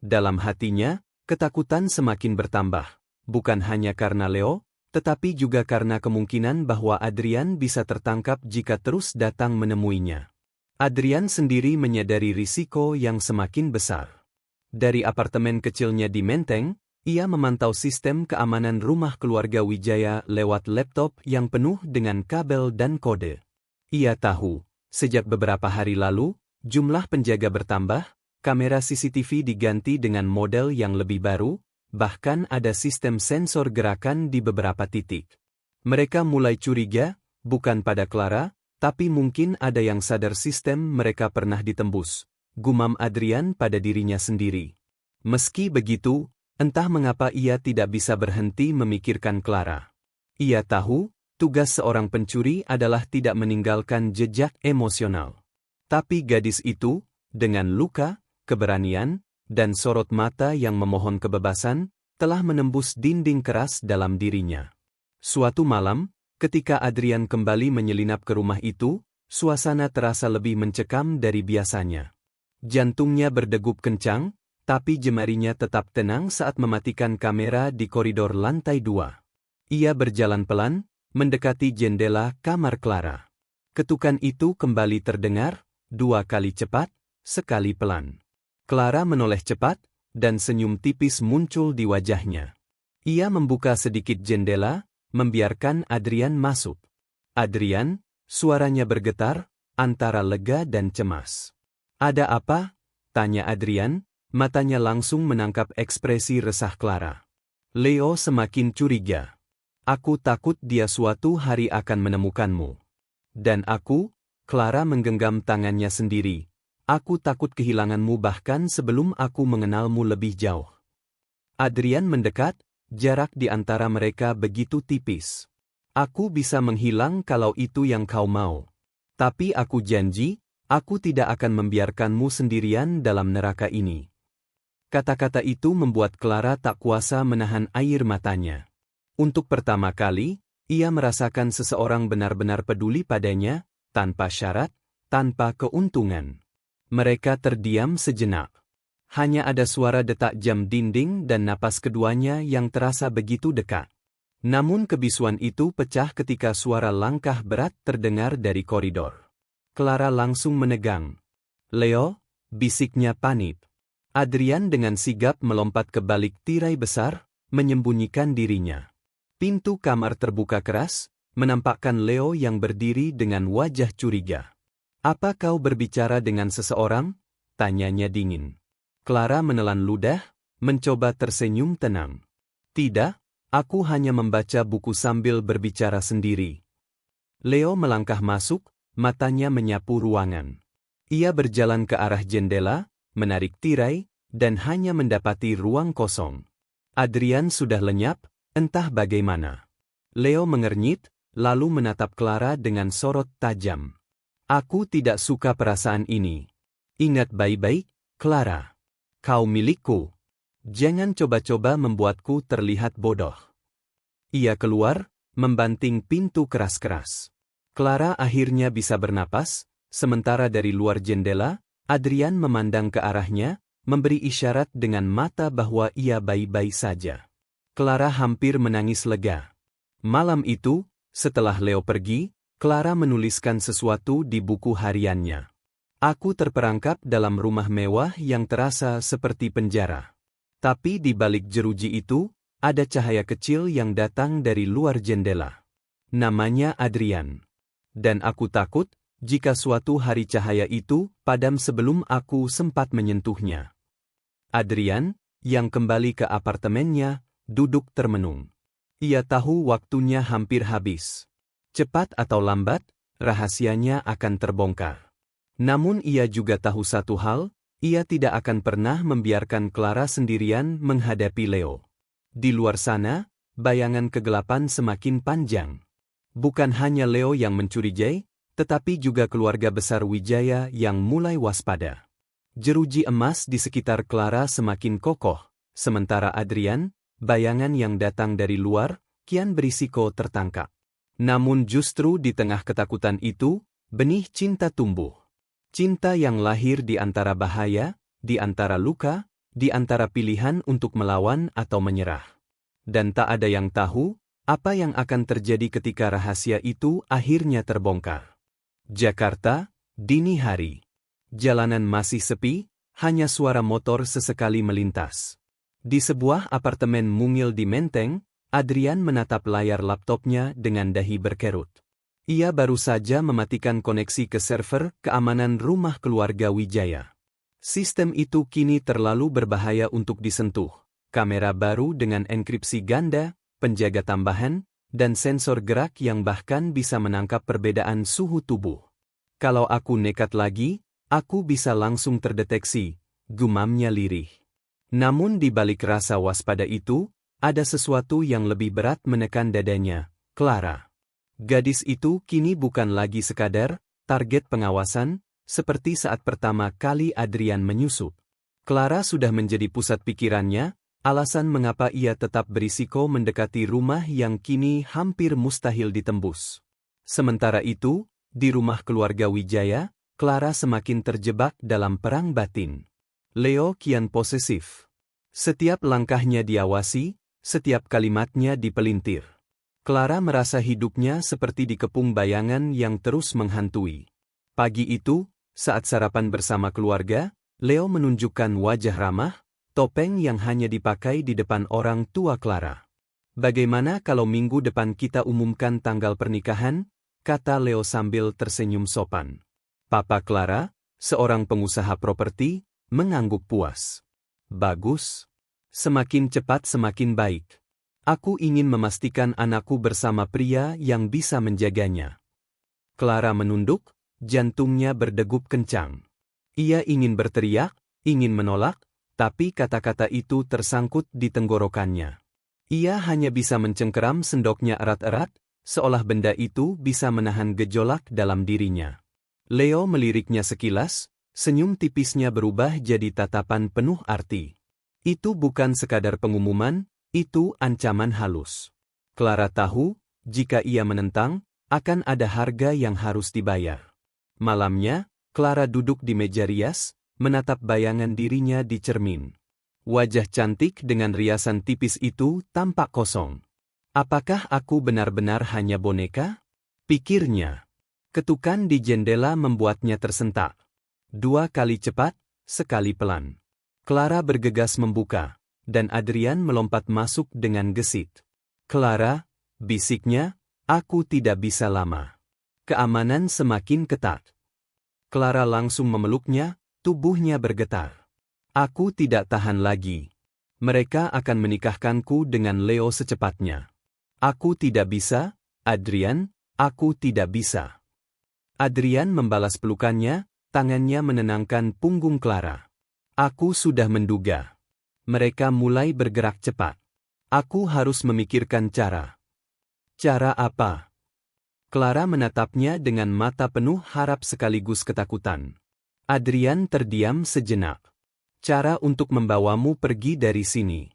Dalam hatinya, ketakutan semakin bertambah, bukan hanya karena Leo, tetapi juga karena kemungkinan bahwa Adrian bisa tertangkap jika terus datang menemuinya. Adrian sendiri menyadari risiko yang semakin besar. Dari apartemen kecilnya di Menteng, ia memantau sistem keamanan rumah keluarga Wijaya lewat laptop yang penuh dengan kabel dan kode. Ia tahu, sejak beberapa hari lalu, jumlah penjaga bertambah, kamera CCTV diganti dengan model yang lebih baru, bahkan ada sistem sensor gerakan di beberapa titik. Mereka mulai curiga, bukan pada Clara, tapi mungkin ada yang sadar sistem mereka pernah ditembus, gumam Adrian pada dirinya sendiri. Meski begitu, entah mengapa ia tidak bisa berhenti memikirkan Clara. Ia tahu, tugas seorang pencuri adalah tidak meninggalkan jejak emosional. Tapi gadis itu, dengan luka, keberanian, dan sorot mata yang memohon kebebasan, telah menembus dinding keras dalam dirinya. Suatu malam, ketika Adrian kembali menyelinap ke rumah itu, suasana terasa lebih mencekam dari biasanya. Jantungnya berdegup kencang, tapi jemarinya tetap tenang saat mematikan kamera di koridor lantai 2. Ia berjalan pelan, mendekati jendela kamar Clara. Ketukan itu kembali terdengar, 2 kali cepat, sekali pelan. Clara menoleh cepat, dan senyum tipis muncul di wajahnya. Ia membuka sedikit jendela, membiarkan Adrian masuk. "Adrian," suaranya bergetar, antara lega dan cemas. "Ada apa?" tanya Adrian, matanya langsung menangkap ekspresi resah Clara. Leo semakin curiga. "Aku takut dia suatu hari akan menemukanmu. Dan aku," Clara menggenggam tangannya sendiri, "aku takut kehilanganmu bahkan sebelum aku mengenalmu lebih jauh." Adrian mendekat, jarak di antara mereka begitu tipis. "Aku bisa menghilang kalau itu yang kau mau. Tapi aku janji, aku tidak akan membiarkanmu sendirian dalam neraka ini." Kata-kata itu membuat Clara tak kuasa menahan air matanya. Untuk pertama kali, ia merasakan seseorang benar-benar peduli padanya, tanpa syarat, tanpa keuntungan. Mereka terdiam sejenak. Hanya ada suara detak jam dinding dan napas keduanya yang terasa begitu dekat. Namun kebisuan itu pecah ketika suara langkah berat terdengar dari koridor. Clara langsung menegang. "Leo," bisiknya panik. Adrian dengan sigap melompat ke balik tirai besar, menyembunyikan dirinya. Pintu kamar terbuka keras, menampakkan Leo yang berdiri dengan wajah curiga. "Apa kau berbicara dengan seseorang?" tanyanya dingin. Clara menelan ludah, mencoba tersenyum tenang. "Tidak, aku hanya membaca buku sambil berbicara sendiri." Leo melangkah masuk, matanya menyapu ruangan. Ia berjalan ke arah jendela, menarik tirai, dan hanya mendapati ruang kosong. Adrian sudah lenyap, entah bagaimana. Leo mengernyit, lalu menatap Clara dengan sorot tajam. "Aku tidak suka perasaan ini. Ingat baik-baik, Clara. Kau milikku. Jangan coba-coba membuatku terlihat bodoh." Ia keluar, membanting pintu keras-keras. Clara akhirnya bisa bernapas, sementara dari luar jendela, Adrian memandang ke arahnya, memberi isyarat dengan mata bahwa ia baik-baik saja. Clara hampir menangis lega. Malam itu, setelah Leo pergi, Clara menuliskan sesuatu di buku hariannya. "Aku terperangkap dalam rumah mewah yang terasa seperti penjara. Tapi di balik jeruji itu, ada cahaya kecil yang datang dari luar jendela. Namanya Adrian. Dan aku takut, jika suatu hari cahaya itu padam sebelum aku sempat menyentuhnya." Adrian, yang kembali ke apartemennya, duduk termenung. Ia tahu waktunya hampir habis. Cepat atau lambat, rahasianya akan terbongkar. Namun ia juga tahu satu hal, ia tidak akan pernah membiarkan Clara sendirian menghadapi Leo. Di luar sana, bayangan kegelapan semakin panjang. Bukan hanya Leo yang mencurigai, tetapi juga keluarga besar Wijaya yang mulai waspada. Jeruji emas di sekitar Clara semakin kokoh, sementara Adrian, bayangan yang datang dari luar, kian berisiko tertangkap. Namun justru di tengah ketakutan itu, benih cinta tumbuh. Cinta yang lahir di antara bahaya, di antara luka, di antara pilihan untuk melawan atau menyerah. Dan tak ada yang tahu, apa yang akan terjadi ketika rahasia itu akhirnya terbongkar. Jakarta, dini hari. Jalanan masih sepi, hanya suara motor sesekali melintas. Di sebuah apartemen mungil di Menteng, Adrian menatap layar laptopnya dengan dahi berkerut. Ia baru saja mematikan koneksi ke server keamanan rumah keluarga Wijaya. Sistem itu kini terlalu berbahaya untuk disentuh. Kamera baru dengan enkripsi ganda, penjaga tambahan, dan sensor gerak yang bahkan bisa menangkap perbedaan suhu tubuh. "Kalau aku nekat lagi, aku bisa langsung terdeteksi," gumamnya lirih. Namun di balik rasa waspada itu, ada sesuatu yang lebih berat menekan dadanya, Clara. Gadis itu kini bukan lagi sekadar target pengawasan, seperti saat pertama kali Adrian menyusup. Clara sudah menjadi pusat pikirannya, alasan mengapa ia tetap berisiko mendekati rumah yang kini hampir mustahil ditembus. Sementara itu, di rumah keluarga Wijaya, Clara semakin terjebak dalam perang batin. Leo kian posesif. Setiap langkahnya diawasi, setiap kalimatnya dipelintir. Clara merasa hidupnya seperti dikepung bayangan yang terus menghantui. Pagi itu, saat sarapan bersama keluarga, Leo menunjukkan wajah ramah, topeng yang hanya dipakai di depan orang tua Clara. "Bagaimana kalau minggu depan kita umumkan tanggal pernikahan?" kata Leo sambil tersenyum sopan. Papa Clara, seorang pengusaha properti, mengangguk puas. "Bagus. Semakin cepat semakin baik. Aku ingin memastikan anakku bersama pria yang bisa menjaganya." Clara menunduk, jantungnya berdegup kencang. Ia ingin berteriak, ingin menolak, tapi kata-kata itu tersangkut di tenggorokannya. Ia hanya bisa mencengkeram sendoknya erat-erat, seolah benda itu bisa menahan gejolak dalam dirinya. Leo meliriknya sekilas, senyum tipisnya berubah jadi tatapan penuh arti. Itu bukan sekadar pengumuman, itu ancaman halus. Clara tahu, jika ia menentang, akan ada harga yang harus dibayar. Malamnya, Clara duduk di meja rias, menatap bayangan dirinya di cermin. Wajah cantik dengan riasan tipis itu tampak kosong. Apakah aku benar-benar hanya boneka? Pikirnya. Ketukan di jendela membuatnya tersentak. 2 kali cepat, sekali pelan. Clara bergegas membuka, dan Adrian melompat masuk dengan gesit. Clara, bisiknya, aku tidak bisa lama. Keamanan semakin ketat. Clara langsung memeluknya, tubuhnya bergetar. Aku tidak tahan lagi. Mereka akan menikahkanku dengan Leo secepatnya. Aku tidak bisa, Adrian, aku tidak bisa. Adrian membalas pelukannya, tangannya menenangkan punggung Clara. Aku sudah menduga. Mereka mulai bergerak cepat. Aku harus memikirkan cara. Cara apa? Clara menatapnya dengan mata penuh harap sekaligus ketakutan. Adrian terdiam sejenak. Cara untuk membawamu pergi dari sini.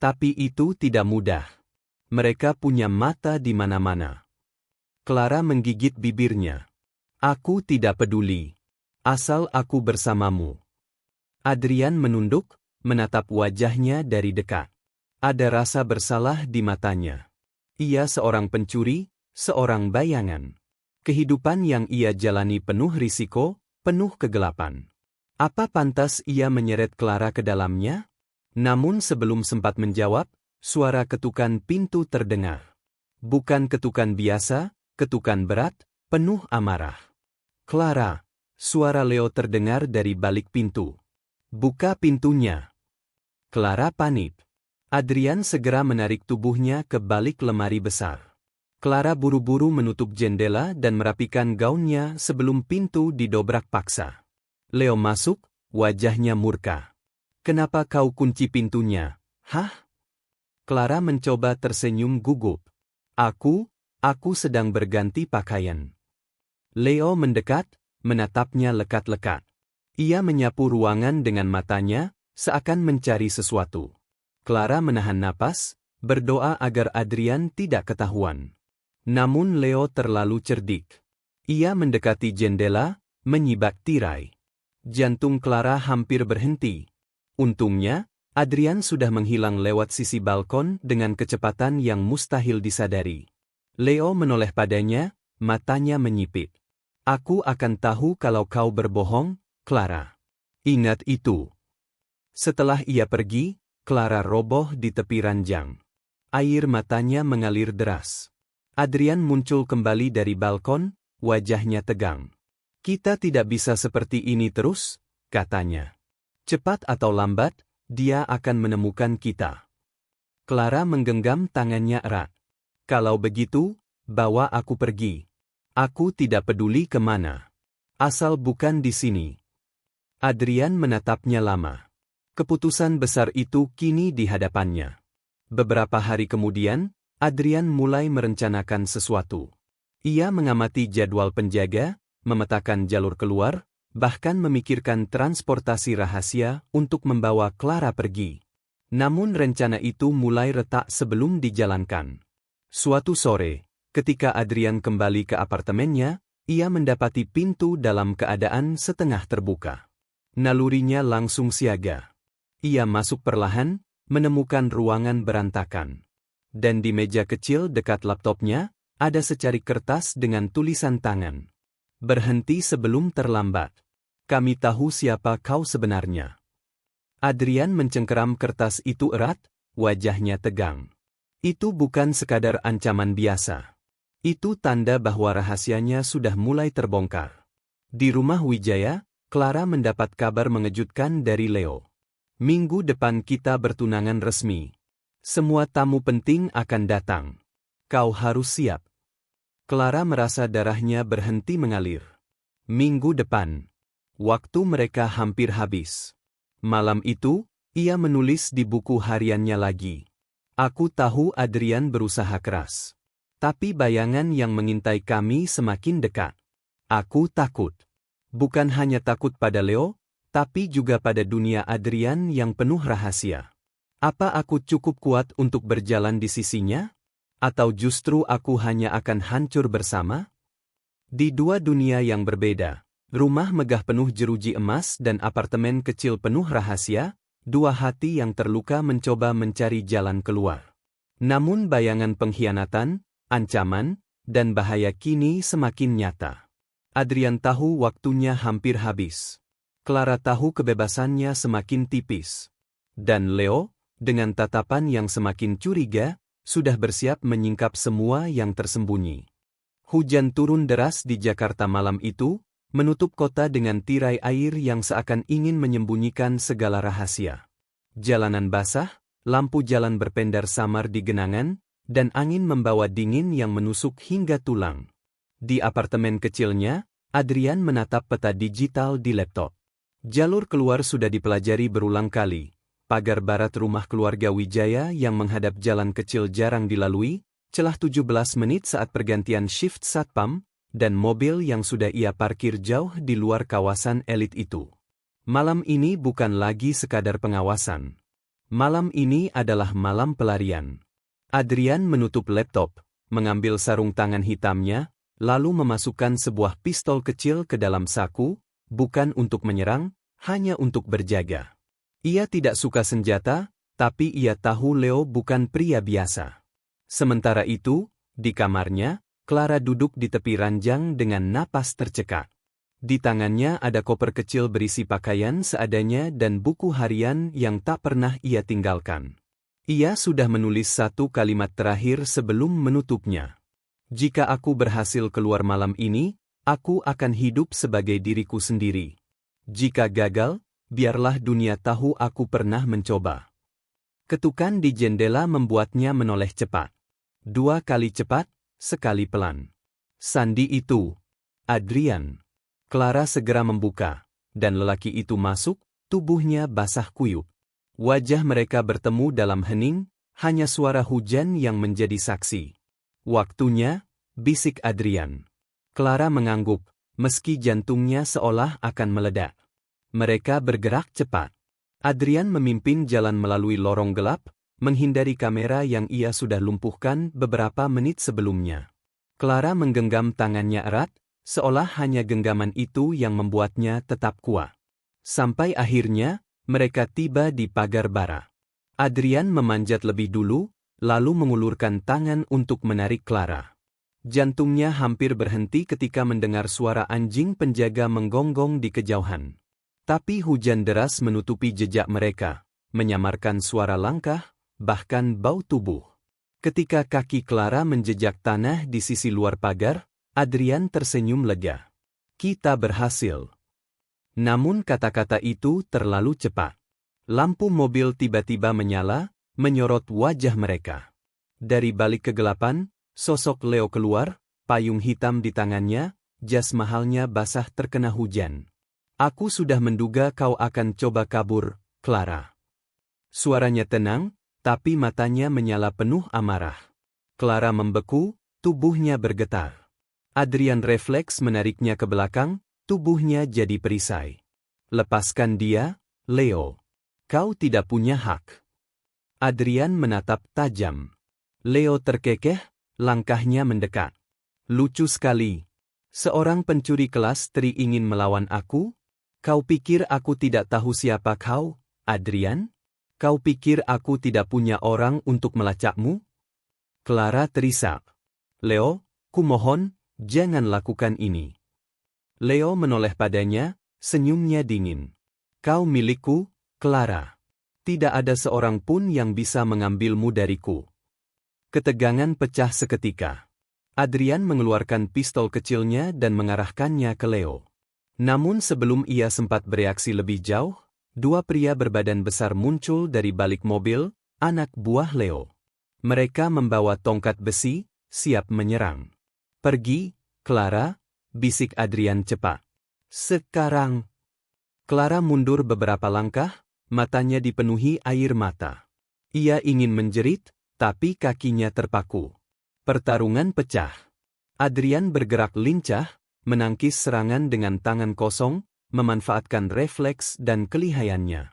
Tapi itu tidak mudah. Mereka punya mata di mana-mana. Clara menggigit bibirnya. Aku tidak peduli. Asal aku bersamamu. Adrian menunduk, menatap wajahnya dari dekat. Ada rasa bersalah di matanya. Ia seorang pencuri, seorang bayangan. Kehidupan yang ia jalani penuh risiko, penuh kegelapan. Apa pantas ia menyeret Clara ke dalamnya? Namun sebelum sempat menjawab, suara ketukan pintu terdengar. Bukan ketukan biasa, ketukan berat, penuh amarah. Clara, suara Leo terdengar dari balik pintu. Buka pintunya. Clara panik. Adrian segera menarik tubuhnya ke balik lemari besar. Clara buru-buru menutup jendela dan merapikan gaunnya sebelum pintu didobrak paksa. Leo masuk, wajahnya murka. Kenapa kau kunci pintunya? Hah? Clara mencoba tersenyum gugup. Aku sedang berganti pakaian. Leo mendekat, menatapnya lekat-lekat. Ia menyapu ruangan dengan matanya, seakan mencari sesuatu. Clara menahan napas, berdoa agar Adrian tidak ketahuan. Namun Leo terlalu cerdik. Ia mendekati jendela, menyibak tirai. Jantung Clara hampir berhenti. Untungnya, Adrian sudah menghilang lewat sisi balkon dengan kecepatan yang mustahil disadari. Leo menoleh padanya, matanya menyipit. Aku akan tahu kalau kau berbohong, Clara. Ingat itu. Setelah ia pergi, Clara roboh di tepi ranjang. Air matanya mengalir deras. Adrian muncul kembali dari balkon, wajahnya tegang. Kita tidak bisa seperti ini terus, katanya. Cepat atau lambat, dia akan menemukan kita. Clara menggenggam tangannya erat. Kalau begitu, bawa aku pergi. Aku tidak peduli kemana. Asal bukan di sini. Adrian menatapnya lama. Keputusan besar itu kini di hadapannya. Beberapa hari kemudian, Adrian mulai merencanakan sesuatu. Ia mengamati jadwal penjaga, memetakan jalur keluar, bahkan memikirkan transportasi rahasia untuk membawa Clara pergi. Namun rencana itu mulai retak sebelum dijalankan. Suatu sore, ketika Adrian kembali ke apartemennya, ia mendapati pintu dalam keadaan setengah terbuka. Nalurinya langsung siaga. Ia masuk perlahan, menemukan ruangan berantakan. Dan di meja kecil dekat laptopnya, ada secarik kertas dengan tulisan tangan. Berhenti sebelum terlambat. Kami tahu siapa kau sebenarnya. Adrian mencengkeram kertas itu erat, wajahnya tegang. Itu bukan sekadar ancaman biasa. Itu tanda bahwa rahasianya sudah mulai terbongkar. Di rumah Wijaya, Clara mendapat kabar mengejutkan dari Leo. Minggu depan kita bertunangan resmi. Semua tamu penting akan datang. Kau harus siap. Clara merasa darahnya berhenti mengalir. Minggu depan. Waktu mereka hampir habis. Malam itu, ia menulis di buku hariannya lagi. Aku tahu Adrian berusaha keras. Tapi bayangan yang mengintai kami semakin dekat. Aku takut. Bukan hanya takut pada Leo, tapi juga pada dunia Adrian yang penuh rahasia. Apa aku cukup kuat untuk berjalan di sisinya? Atau justru aku hanya akan hancur bersama? Di dua dunia yang berbeda, rumah megah penuh jeruji emas dan apartemen kecil penuh rahasia, dua hati yang terluka mencoba mencari jalan keluar. Namun bayangan pengkhianatan, ancaman, dan bahaya kini semakin nyata. Adrian tahu waktunya hampir habis. Clara tahu kebebasannya semakin tipis. Dan Leo, dengan tatapan yang semakin curiga, sudah bersiap menyingkap semua yang tersembunyi. Hujan turun deras di Jakarta malam itu, menutup kota dengan tirai air yang seakan ingin menyembunyikan segala rahasia. Jalanan basah, lampu jalan berpendar samar di genangan, dan angin membawa dingin yang menusuk hingga tulang. Di apartemen kecilnya, Adrian menatap peta digital di laptop. Jalur keluar sudah dipelajari berulang kali. Pagar barat rumah keluarga Wijaya yang menghadap jalan kecil jarang dilalui, celah 17 menit saat pergantian shift satpam, dan mobil yang sudah ia parkir jauh di luar kawasan elit itu. Malam ini bukan lagi sekadar pengawasan. Malam ini adalah malam pelarian. Adrian menutup laptop, mengambil sarung tangan hitamnya, lalu memasukkan sebuah pistol kecil ke dalam saku, bukan untuk menyerang, hanya untuk berjaga. Ia tidak suka senjata, tapi ia tahu Leo bukan pria biasa. Sementara itu, di kamarnya, Clara duduk di tepi ranjang dengan napas tercekak. Di tangannya ada koper kecil berisi pakaian seadanya dan buku harian yang tak pernah ia tinggalkan. Ia sudah menulis satu kalimat terakhir sebelum menutupnya. Jika aku berhasil keluar malam ini, aku akan hidup sebagai diriku sendiri. Jika gagal, biarlah dunia tahu aku pernah mencoba. Ketukan di jendela membuatnya menoleh cepat. 2 kali cepat, sekali pelan. Sandi itu. Adrian. Clara segera membuka, dan lelaki itu masuk, tubuhnya basah kuyup. Wajah mereka bertemu dalam hening, hanya suara hujan yang menjadi saksi. Waktunya, bisik Adrian. Clara mengangguk, meski jantungnya seolah akan meledak. Mereka bergerak cepat. Adrian memimpin jalan melalui lorong gelap, menghindari kamera yang ia sudah lumpuhkan beberapa menit sebelumnya. Clara menggenggam tangannya erat, seolah hanya genggaman itu yang membuatnya tetap kuat. Sampai akhirnya, mereka tiba di pagar bara. Adrian memanjat lebih dulu, lalu mengulurkan tangan untuk menarik Clara. Jantungnya hampir berhenti ketika mendengar suara anjing penjaga menggonggong di kejauhan. Tapi hujan deras menutupi jejak mereka, menyamarkan suara langkah, bahkan bau tubuh. Ketika kaki Clara menjejak tanah di sisi luar pagar, Adrian tersenyum lega. Kita berhasil. Namun kata-kata itu terlalu cepat. Lampu mobil tiba-tiba menyala, menyorot wajah mereka. Dari balik kegelapan, sosok Leo keluar, payung hitam di tangannya, jas mahalnya basah terkena hujan. Aku sudah menduga kau akan coba kabur, Clara. Suaranya tenang, tapi matanya menyala penuh amarah. Clara membeku, tubuhnya bergetar. Adrian refleks menariknya ke belakang, tubuhnya jadi perisai. Lepaskan dia, Leo. Kau tidak punya hak. Adrian menatap tajam. Leo terkekeh, langkahnya mendekat. Lucu sekali. Seorang pencuri kelas tri ingin melawan aku? Kau pikir aku tidak tahu siapa kau, Adrian? Kau pikir aku tidak punya orang untuk melacakmu? Clara terisak. Leo, kumohon, jangan lakukan ini. Leo menoleh padanya, senyumnya dingin. Kau milikku, Clara. Tidak ada seorang pun yang bisa mengambilmu dariku. Ketegangan pecah seketika. Adrian mengeluarkan pistol kecilnya dan mengarahkannya ke Leo. Namun sebelum ia sempat bereaksi lebih jauh, 2 pria berbadan besar muncul dari balik mobil, anak buah Leo. Mereka membawa tongkat besi, siap menyerang. Pergi, Clara, bisik Adrian cepat. Sekarang. Clara mundur beberapa langkah, matanya dipenuhi air mata. Ia ingin menjerit, tapi kakinya terpaku. Pertarungan pecah. Adrian bergerak lincah, menangkis serangan dengan tangan kosong, memanfaatkan refleks dan kelihayannya.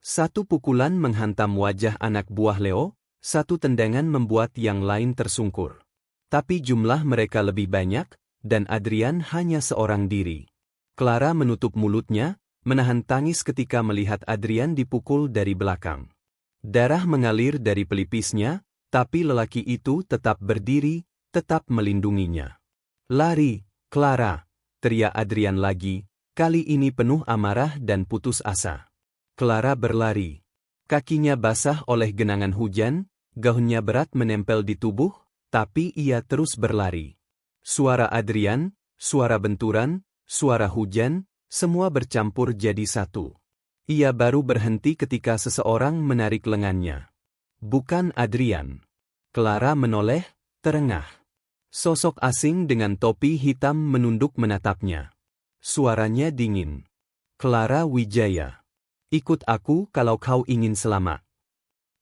Satu pukulan menghantam wajah anak buah Leo, satu tendangan membuat yang lain tersungkur. Tapi jumlah mereka lebih banyak, dan Adrian hanya seorang diri. Clara menutup mulutnya, menahan tangis ketika melihat Adrian dipukul dari belakang. Darah mengalir dari pelipisnya, tapi lelaki itu tetap berdiri, tetap melindunginya. "Lari, Clara!" teriak Adrian lagi, kali ini penuh amarah dan putus asa. Clara berlari. Kakinya basah oleh genangan hujan, gaunnya berat menempel di tubuh, tapi ia terus berlari. Suara Adrian, suara benturan, suara hujan, semua bercampur jadi satu. Ia baru berhenti ketika seseorang menarik lengannya. Bukan Adrian. Clara menoleh, terengah. Sosok asing dengan topi hitam menunduk menatapnya. Suaranya dingin. "Clara Wijaya. Ikut aku kalau kau ingin selamat."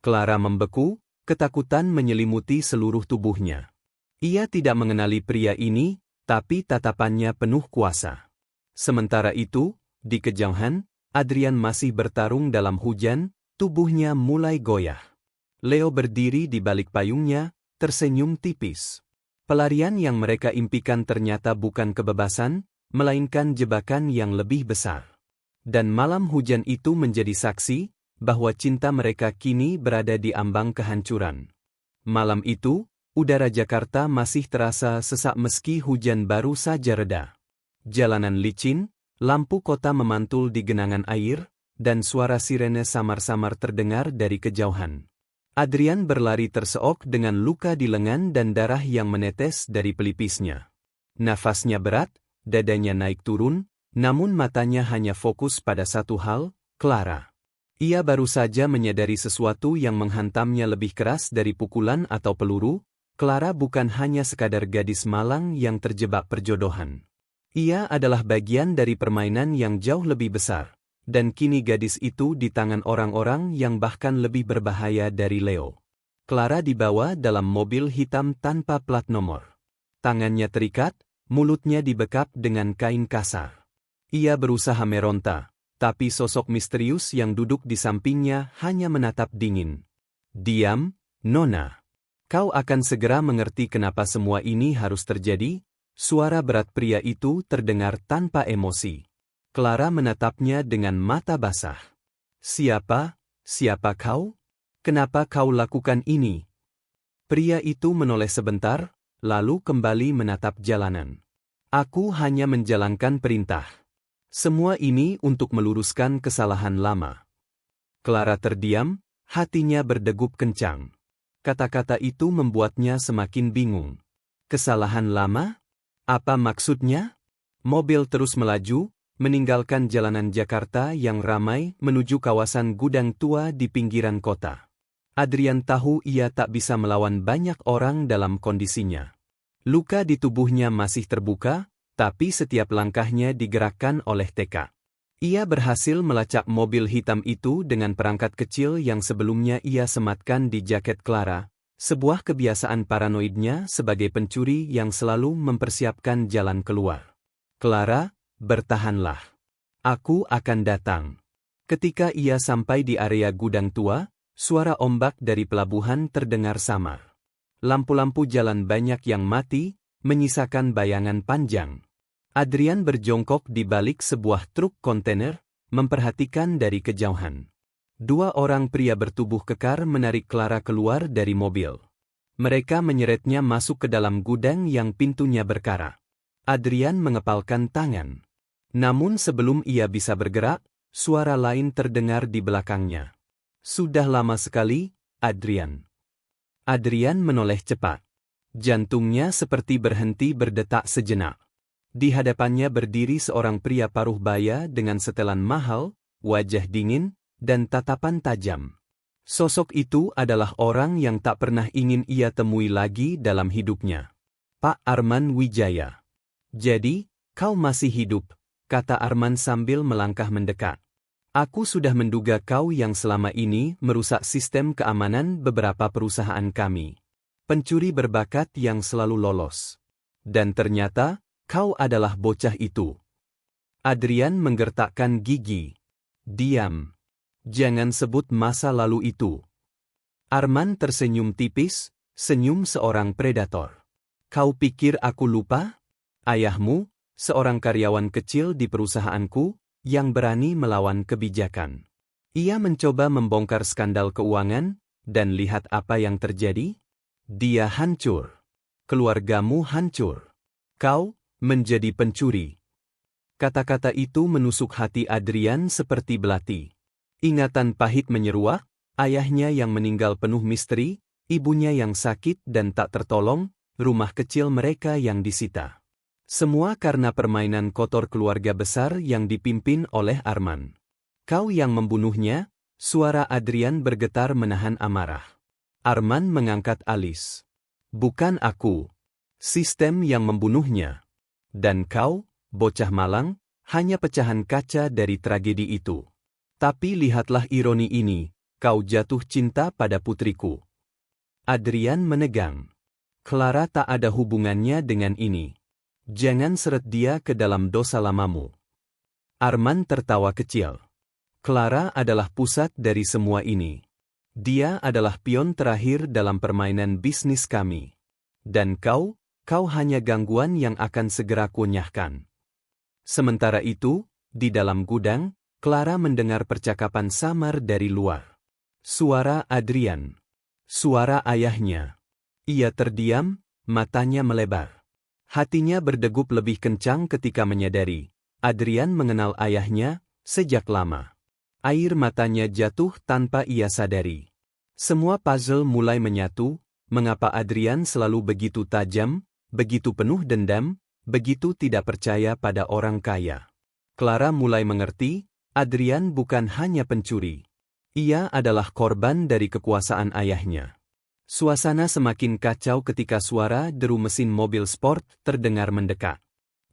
Clara membeku, ketakutan menyelimuti seluruh tubuhnya. Ia tidak mengenali pria ini, tapi tatapannya penuh kuasa. Sementara itu, di kejauhan, Adrian masih bertarung dalam hujan, tubuhnya mulai goyah. Leo berdiri di balik payungnya, tersenyum tipis. Pelarian yang mereka impikan ternyata bukan kebebasan, melainkan jebakan yang lebih besar. Dan malam hujan itu menjadi saksi bahwa cinta mereka kini berada di ambang kehancuran. Malam itu, udara Jakarta masih terasa sesak meski hujan baru saja reda. Jalanan licin, lampu kota memantul di genangan air, dan suara sirene samar-samar terdengar dari kejauhan. Adrian berlari terseok dengan luka di lengan dan darah yang menetes dari pelipisnya. Nafasnya berat, dadanya naik turun, namun matanya hanya fokus pada satu hal, Clara. Ia baru saja menyadari sesuatu yang menghantamnya lebih keras dari pukulan atau peluru. Clara bukan hanya sekadar gadis malang yang terjebak perjodohan. Ia adalah bagian dari permainan yang jauh lebih besar, dan kini gadis itu di tangan orang-orang yang bahkan lebih berbahaya dari Leo. Clara dibawa dalam mobil hitam tanpa plat nomor. Tangannya terikat, mulutnya dibekap dengan kain kasar. Ia berusaha meronta, tapi sosok misterius yang duduk di sampingnya hanya menatap dingin. "Diam, Nona. Kau akan segera mengerti kenapa semua ini harus terjadi." Suara berat pria itu terdengar tanpa emosi. Clara menatapnya dengan mata basah. Siapa kau? Kenapa kau lakukan ini?" Pria itu menoleh sebentar, lalu kembali menatap jalanan. "Aku hanya menjalankan perintah. Semua ini untuk meluruskan kesalahan lama." Clara terdiam, hatinya berdegup kencang. Kata-kata itu membuatnya semakin bingung. Kesalahan lama? Apa maksudnya? Mobil terus melaju, meninggalkan jalanan Jakarta yang ramai menuju kawasan gudang tua di pinggiran kota. Adrian tahu ia tak bisa melawan banyak orang dalam kondisinya. Luka di tubuhnya masih terbuka, tapi setiap langkahnya digerakkan oleh tekad. Ia berhasil melacak mobil hitam itu dengan perangkat kecil yang sebelumnya ia sematkan di jaket Clara, sebuah kebiasaan paranoidnya sebagai pencuri yang selalu mempersiapkan jalan keluar. "Clara, bertahanlah. Aku akan datang." Ketika ia sampai di area gudang tua, suara ombak dari pelabuhan terdengar samar. Lampu-lampu jalan banyak yang mati, menyisakan bayangan panjang. Adrian berjongkok di balik sebuah truk kontainer, memperhatikan dari kejauhan. Dua orang pria bertubuh kekar menarik Clara keluar dari mobil. Mereka menyeretnya masuk ke dalam gudang yang pintunya berkarat. Adrian mengepalkan tangan. Namun sebelum ia bisa bergerak, suara lain terdengar di belakangnya. "Sudah lama sekali, Adrian." Adrian menoleh cepat. Jantungnya seperti berhenti berdetak sejenak. Di hadapannya berdiri seorang pria paruh baya dengan setelan mahal, wajah dingin, dan tatapan tajam. Sosok itu adalah orang yang tak pernah ingin ia temui lagi dalam hidupnya. "Pak Arman Wijaya." "Jadi, kau masih hidup," kata Arman sambil melangkah mendekat. "Aku sudah menduga kau yang selama ini merusak sistem keamanan beberapa perusahaan kami. Pencuri berbakat yang selalu lolos. Dan ternyata, kau adalah bocah itu." Adrian menggertakkan gigi. "Diam. Jangan sebut masa lalu itu. Arman tersenyum tipis, senyum seorang predator. Kau pikir aku lupa? Ayahmu, seorang karyawan kecil di perusahaanku, yang berani melawan kebijakan. Ia mencoba membongkar skandal keuangan, dan lihat apa yang terjadi? Dia hancur. Keluargamu hancur. Kau menjadi pencuri. Kata-kata itu menusuk hati Adrian seperti belati. Ingatan pahit menyeruak, ayahnya yang meninggal penuh misteri, ibunya yang sakit dan tak tertolong, rumah kecil mereka yang disita. Semua karena permainan kotor keluarga besar yang dipimpin oleh Arman. Kau yang membunuhnya? Suara Adrian bergetar menahan amarah. Arman mengangkat alis. Bukan aku. Sistem yang membunuhnya. Dan kau, bocah malang, hanya pecahan kaca dari tragedi itu. Tapi lihatlah ironi ini, kau jatuh cinta pada putriku. Adrian menegang. Clara tak ada hubungannya dengan ini. Jangan seret dia ke dalam dosa lamamu. Arman tertawa kecil. Clara adalah pusat dari semua ini. Dia adalah pion terakhir dalam permainan bisnis kami. Dan kau hanya gangguan yang akan segera kunyahkan. Sementara itu, di dalam gudang, Clara mendengar percakapan samar dari luar. Suara Adrian. Suara ayahnya. Ia terdiam, matanya melebar. Hatinya berdegup lebih kencang ketika menyadari, Adrian mengenal ayahnya sejak lama. Air matanya jatuh tanpa ia sadari. Semua puzzle mulai menyatu, mengapa Adrian selalu begitu tajam, begitu penuh dendam, begitu tidak percaya pada orang kaya. Clara mulai mengerti, Adrian bukan hanya pencuri. Ia adalah korban dari kekuasaan ayahnya. Suasana semakin kacau ketika suara deru mesin mobil sport terdengar mendekat.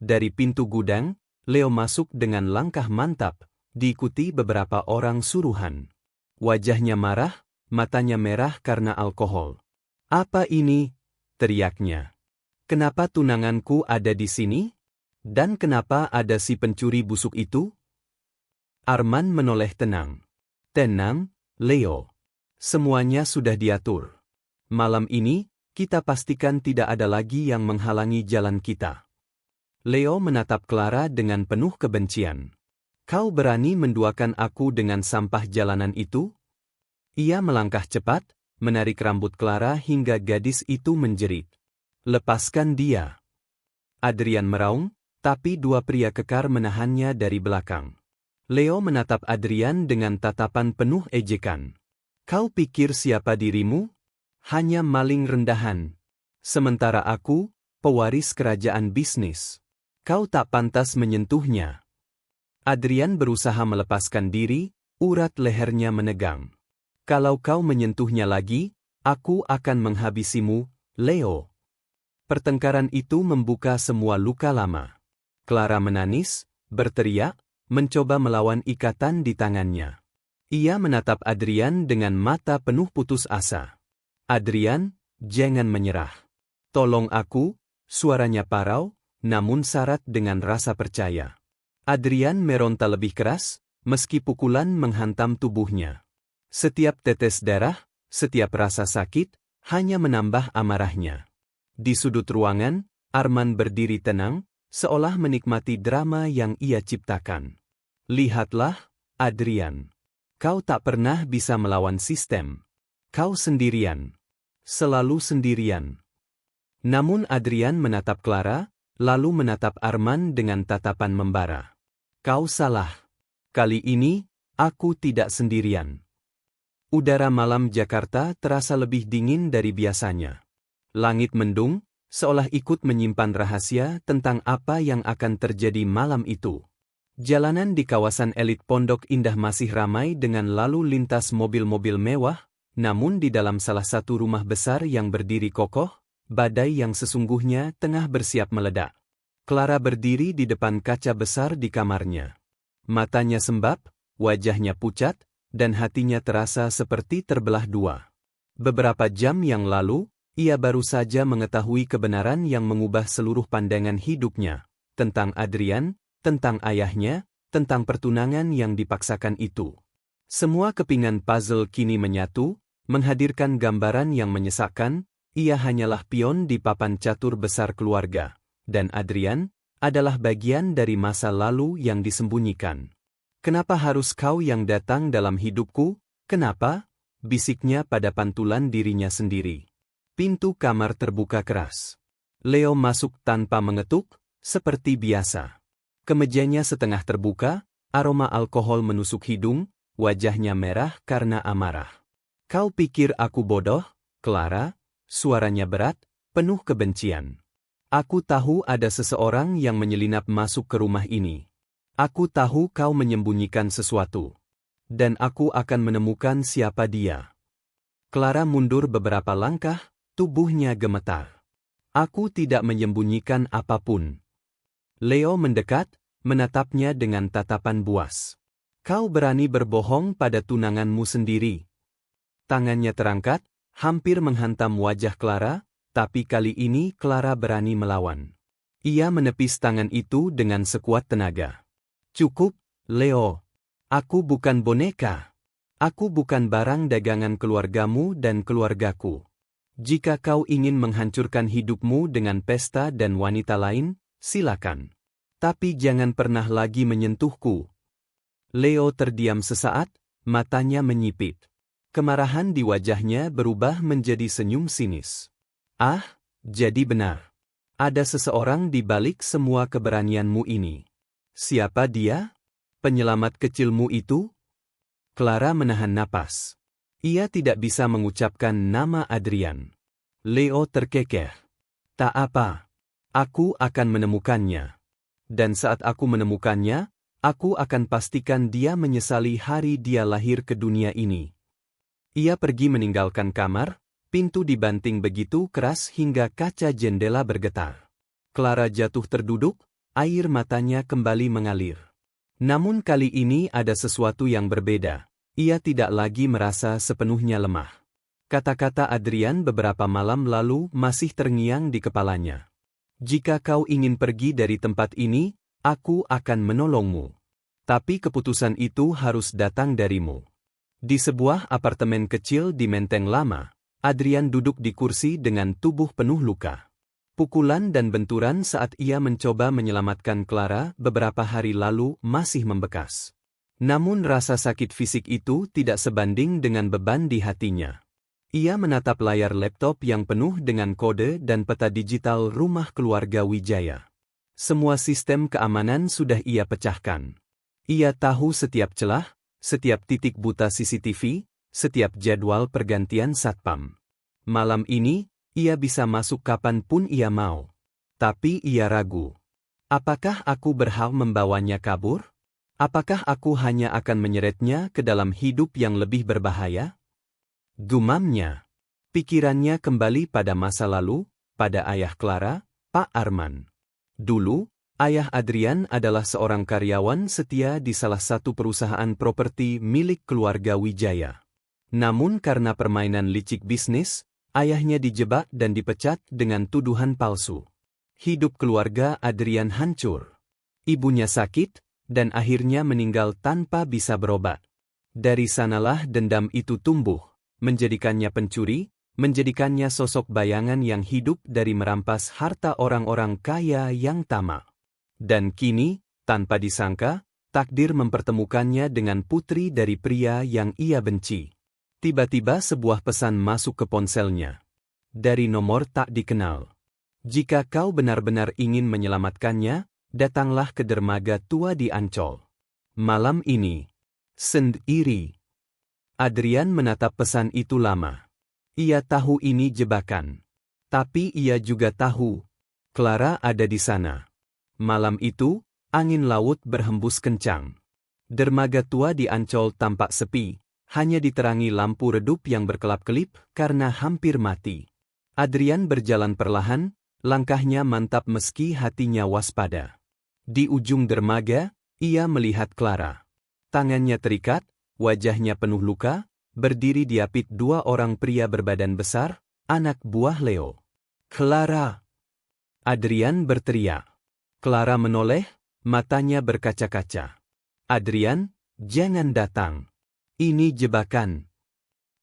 Dari pintu gudang, Leo masuk dengan langkah mantap, diikuti beberapa orang suruhan. Wajahnya marah, matanya merah karena alkohol. Apa ini? Teriaknya. Kenapa tunanganku ada di sini? Dan kenapa ada si pencuri busuk itu? Arman menoleh tenang. Tenang, Leo. Semuanya sudah diatur. Malam ini, kita pastikan tidak ada lagi yang menghalangi jalan kita. Leo menatap Clara dengan penuh kebencian. Kau berani menduakan aku dengan sampah jalanan itu? Ia melangkah cepat, menarik rambut Clara hingga gadis itu menjerit. Lepaskan dia. Adrian meraung, tapi dua pria kekar menahannya dari belakang. Leo menatap Adrian dengan tatapan penuh ejekan. Kau pikir siapa dirimu? Hanya maling rendahan. Sementara aku, pewaris kerajaan bisnis. Kau tak pantas menyentuhnya. Adrian berusaha melepaskan diri, urat lehernya menegang. Kalau kau menyentuhnya lagi, aku akan menghabisimu, Leo. Pertengkaran itu membuka semua luka lama. Clara menangis, berteriak, mencoba melawan ikatan di tangannya. Ia menatap Adrian dengan mata penuh putus asa. Adrian, jangan menyerah. Tolong aku, suaranya parau, namun syarat dengan rasa percaya. Adrian meronta lebih keras, meski pukulan menghantam tubuhnya. Setiap tetes darah, setiap rasa sakit, hanya menambah amarahnya. Di sudut ruangan, Arman berdiri tenang, seolah menikmati drama yang ia ciptakan. Lihatlah, Adrian. Kau tak pernah bisa melawan sistem. Kau sendirian. Selalu sendirian. Namun Adrian menatap Clara, lalu menatap Arman dengan tatapan membara. Kau salah. Kali ini, aku tidak sendirian. Udara malam Jakarta terasa lebih dingin dari biasanya. Langit mendung, seolah ikut menyimpan rahasia tentang apa yang akan terjadi malam itu. Jalanan di kawasan elit Pondok Indah masih ramai dengan lalu lintas mobil-mobil mewah, namun di dalam salah satu rumah besar yang berdiri kokoh, badai yang sesungguhnya tengah bersiap meledak. Clara berdiri di depan kaca besar di kamarnya. Matanya sembab, wajahnya pucat, dan hatinya terasa seperti terbelah dua. Beberapa jam yang lalu, ia baru saja mengetahui kebenaran yang mengubah seluruh pandangan hidupnya, tentang Adrian, tentang ayahnya, tentang pertunangan yang dipaksakan itu. Semua kepingan puzzle kini menyatu, menghadirkan gambaran yang menyesakkan. Ia hanyalah pion di papan catur besar keluarga, dan Adrian adalah bagian dari masa lalu yang disembunyikan. "Kenapa harus kau yang datang dalam hidupku? Kenapa?" bisiknya pada pantulan dirinya sendiri. Pintu kamar terbuka keras. Leo masuk tanpa mengetuk, seperti biasa. Kemejanya setengah terbuka, aroma alkohol menusuk hidung, wajahnya merah karena amarah. "Kau pikir aku bodoh, Clara?" Suaranya berat, penuh kebencian. "Aku tahu ada seseorang yang menyelinap masuk ke rumah ini. Aku tahu kau menyembunyikan sesuatu. Dan aku akan menemukan siapa dia." Clara mundur beberapa langkah, tubuhnya gemetar. "Aku tidak menyembunyikan apapun." Leo mendekat, menatapnya dengan tatapan buas. "Kau berani berbohong pada tunanganmu sendiri." Tangannya terangkat, hampir menghantam wajah Clara, tapi kali ini Clara berani melawan. Ia menepis tangan itu dengan sekuat tenaga. "Cukup, Leo. Aku bukan boneka. Aku bukan barang dagangan keluargamu dan keluargaku. Jika kau ingin menghancurkan hidupmu dengan pesta dan wanita lain, silakan. Tapi jangan pernah lagi menyentuhku." Leo terdiam sesaat, matanya menyipit. Kemarahan di wajahnya berubah menjadi senyum sinis. "Ah, jadi benar. Ada seseorang di balik semua keberanianmu ini. Siapa dia? Penyelamat kecilmu itu?" Clara menahan napas. Ia tidak bisa mengucapkan nama Adrian. Leo terkekeh. "Tak apa. Aku akan menemukannya. Dan saat aku menemukannya, aku akan pastikan dia menyesali hari dia lahir ke dunia ini." Ia pergi meninggalkan kamar, pintu dibanting begitu keras hingga kaca jendela bergetar. Clara jatuh terduduk, air matanya kembali mengalir. Namun kali ini ada sesuatu yang berbeda. Ia tidak lagi merasa sepenuhnya lemah. Kata-kata Adrian beberapa malam lalu masih terngiang di kepalanya. "Jika kau ingin pergi dari tempat ini, aku akan menolongmu. Tapi keputusan itu harus datang darimu." Di sebuah apartemen kecil di Menteng Lama, Adrian duduk di kursi dengan tubuh penuh luka. Pukulan dan benturan saat ia mencoba menyelamatkan Clara beberapa hari lalu masih membekas. Namun rasa sakit fisik itu tidak sebanding dengan beban di hatinya. Ia menatap layar laptop yang penuh dengan kode dan peta digital rumah keluarga Wijaya. Semua sistem keamanan sudah ia pecahkan. Ia tahu setiap celah, setiap titik buta CCTV, setiap jadwal pergantian satpam. Malam ini, ia bisa masuk kapan pun ia mau. Tapi ia ragu. Apakah aku berhak membawanya kabur? Apakah aku hanya akan menyeretnya ke dalam hidup yang lebih berbahaya? Gumamnya. Pikirannya kembali pada masa lalu, pada ayah Clara, Pak Arman. Dulu, ayah Adrian adalah seorang karyawan setia di salah satu perusahaan properti milik keluarga Wijaya. Namun karena permainan licik bisnis, ayahnya dijebak dan dipecat dengan tuduhan palsu. Hidup keluarga Adrian hancur. Ibunya sakit, dan akhirnya meninggal tanpa bisa berobat. Dari sanalah dendam itu tumbuh, menjadikannya pencuri, menjadikannya sosok bayangan yang hidup dari merampas harta orang-orang kaya yang tamak. Dan kini, tanpa disangka, takdir mempertemukannya dengan putri dari pria yang ia benci. Tiba-tiba sebuah pesan masuk ke ponselnya. Dari nomor tak dikenal. "Jika kau benar-benar ingin menyelamatkannya, datanglah ke dermaga tua di Ancol. Malam ini." Sendiri. Adrian menatap pesan itu lama. Ia tahu ini jebakan. Tapi ia juga tahu, Clara ada di sana. Malam itu, angin laut berhembus kencang. Dermaga tua di Ancol tampak sepi, hanya diterangi lampu redup yang berkelap-kelip karena hampir mati. Adrian berjalan perlahan, langkahnya mantap meski hatinya waspada. Di ujung dermaga, ia melihat Clara. Tangannya terikat, wajahnya penuh luka, berdiri diapit dua orang pria berbadan besar, anak buah Leo. "Clara!" Adrian berteriak. Clara menoleh, matanya berkaca-kaca. "Adrian, jangan datang. Ini jebakan.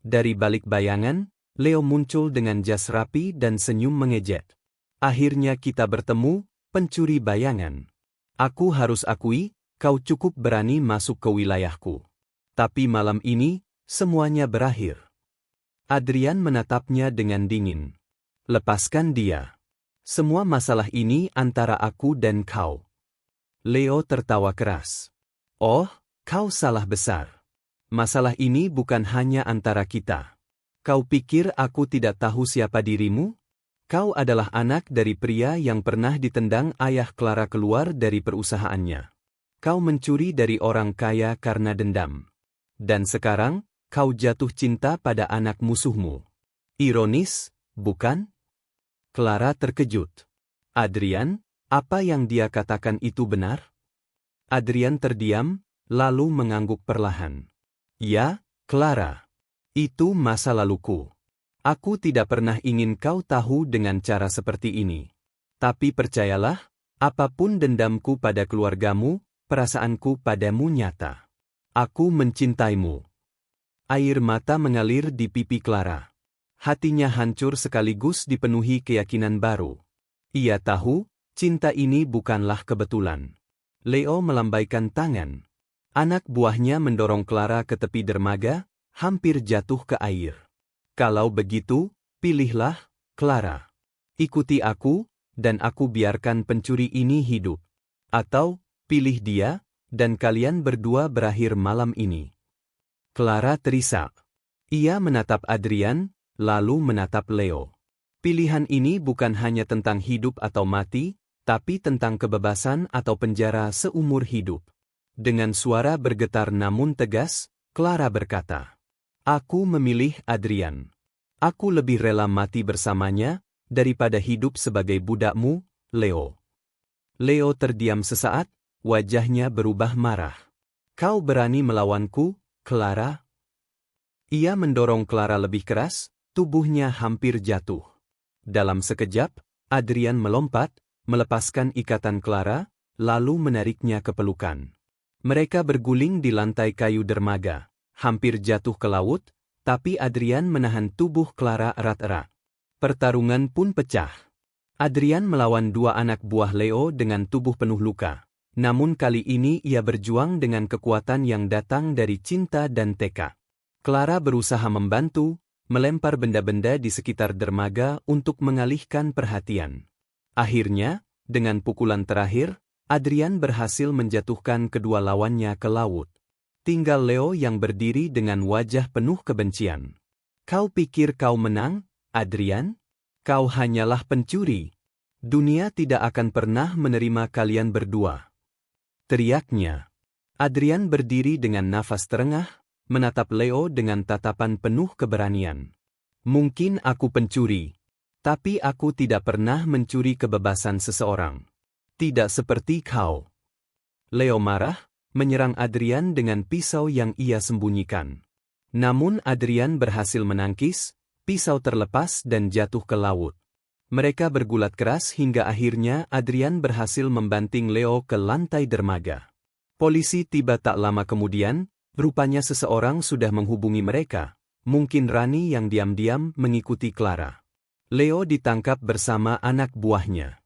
Dari balik bayangan, Leo muncul dengan jas rapi dan senyum mengejek. Akhirnya kita bertemu, pencuri bayangan. Aku harus akui, kau cukup berani masuk ke wilayahku. Tapi malam ini, semuanya berakhir. Adrian menatapnya dengan dingin. Lepaskan dia. Semua masalah ini antara aku dan kau. Leo tertawa keras. Oh, kau salah besar. Masalah ini bukan hanya antara kita. Kau pikir aku tidak tahu siapa dirimu? Kau adalah anak dari pria yang pernah ditendang ayah Clara keluar dari perusahaannya. Kau mencuri dari orang kaya karena dendam. Dan sekarang, kau jatuh cinta pada anak musuhmu. Ironis, bukan? Clara terkejut. Adrian, apa yang dia katakan itu benar? Adrian terdiam, lalu mengangguk perlahan. Ya, Clara. Itu masa laluku. Aku tidak pernah ingin kau tahu dengan cara seperti ini. Tapi percayalah, apapun dendamku pada keluargamu, perasaanku padamu nyata. Aku mencintaimu. Air mata mengalir di pipi Clara. Hatinya hancur sekaligus dipenuhi keyakinan baru. Ia tahu, cinta ini bukanlah kebetulan. Leo melambaikan tangan. Anak buahnya mendorong Clara ke tepi dermaga, hampir jatuh ke air. Kalau begitu, pilihlah, Clara. Ikuti aku, dan aku biarkan pencuri ini hidup. Atau, pilih dia, dan kalian berdua berakhir malam ini. Clara terisak. Ia menatap Adrian, lalu menatap Leo. Pilihan ini bukan hanya tentang hidup atau mati, tapi tentang kebebasan atau penjara seumur hidup. Dengan suara bergetar namun tegas, Clara berkata, "Aku memilih Adrian. Aku lebih rela mati bersamanya, daripada hidup sebagai budakmu, Leo." Leo terdiam sesaat, wajahnya berubah marah. "Kau berani melawanku, Clara?" Ia mendorong Clara lebih keras, tubuhnya hampir jatuh. Dalam sekejap, Adrian melompat, melepaskan ikatan Clara, lalu menariknya ke pelukan. Mereka berguling di lantai kayu dermaga, hampir jatuh ke laut, tapi Adrian menahan tubuh Clara erat-erat. Pertarungan pun pecah. Adrian melawan dua anak buah Leo dengan tubuh penuh luka. Namun kali ini ia berjuang dengan kekuatan yang datang dari cinta dan tekad. Clara berusaha membantu, melempar benda-benda di sekitar dermaga untuk mengalihkan perhatian. Akhirnya, dengan pukulan terakhir, Adrian berhasil menjatuhkan kedua lawannya ke laut. Tinggal Leo yang berdiri dengan wajah penuh kebencian. "Kau pikir kau menang, Adrian? Kau hanyalah pencuri. Dunia tidak akan pernah menerima kalian berdua," teriaknya. Adrian berdiri dengan nafas terengah, menatap Leo dengan tatapan penuh keberanian. "Mungkin aku pencuri, tapi aku tidak pernah mencuri kebebasan seseorang. Tidak seperti kau." Leo marah, menyerang Adrian dengan pisau yang ia sembunyikan. Namun Adrian berhasil menangkis, pisau terlepas dan jatuh ke laut. Mereka bergulat keras hingga akhirnya Adrian berhasil membanting Leo ke lantai dermaga. Polisi tiba tak lama kemudian, rupanya seseorang sudah menghubungi mereka, mungkin Rani yang diam-diam mengikuti Clara. Leo ditangkap bersama anak buahnya.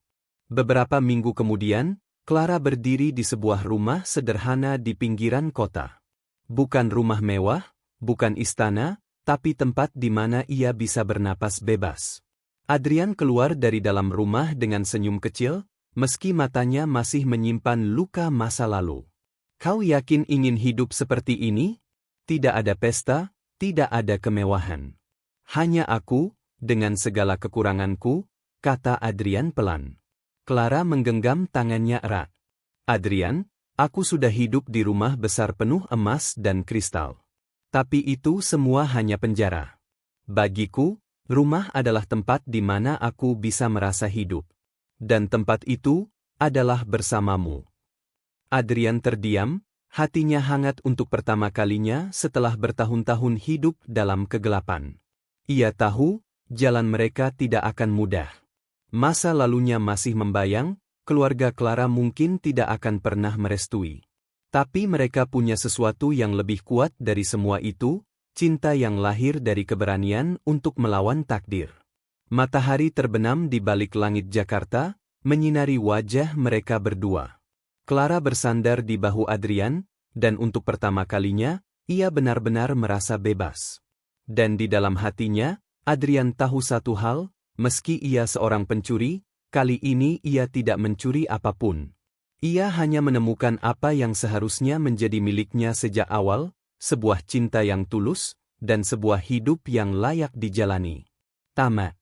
Beberapa minggu kemudian, Clara berdiri di sebuah rumah sederhana di pinggiran kota. Bukan rumah mewah, bukan istana, tapi tempat di mana ia bisa bernapas bebas. Adrian keluar dari dalam rumah dengan senyum kecil, meski matanya masih menyimpan luka masa lalu. "Kau yakin ingin hidup seperti ini? Tidak ada pesta, tidak ada kemewahan. Hanya aku, dengan segala kekuranganku," kata Adrian pelan. Clara menggenggam tangannya erat. "Adrian, aku sudah hidup di rumah besar penuh emas dan kristal. Tapi itu semua hanya penjara. Bagiku, rumah adalah tempat di mana aku bisa merasa hidup. Dan tempat itu adalah bersamamu." Adrian terdiam, hatinya hangat untuk pertama kalinya setelah bertahun-tahun hidup dalam kegelapan. Ia tahu, jalan mereka tidak akan mudah. Masa lalunya masih membayang, keluarga Clara mungkin tidak akan pernah merestui. Tapi mereka punya sesuatu yang lebih kuat dari semua itu, cinta yang lahir dari keberanian untuk melawan takdir. Matahari terbenam di balik langit Jakarta, menyinari wajah mereka berdua. Clara bersandar di bahu Adrian, dan untuk pertama kalinya, ia benar-benar merasa bebas. Dan di dalam hatinya, Adrian tahu satu hal, meski ia seorang pencuri, kali ini ia tidak mencuri apapun. Ia hanya menemukan apa yang seharusnya menjadi miliknya sejak awal, sebuah cinta yang tulus, dan sebuah hidup yang layak dijalani. Tamat.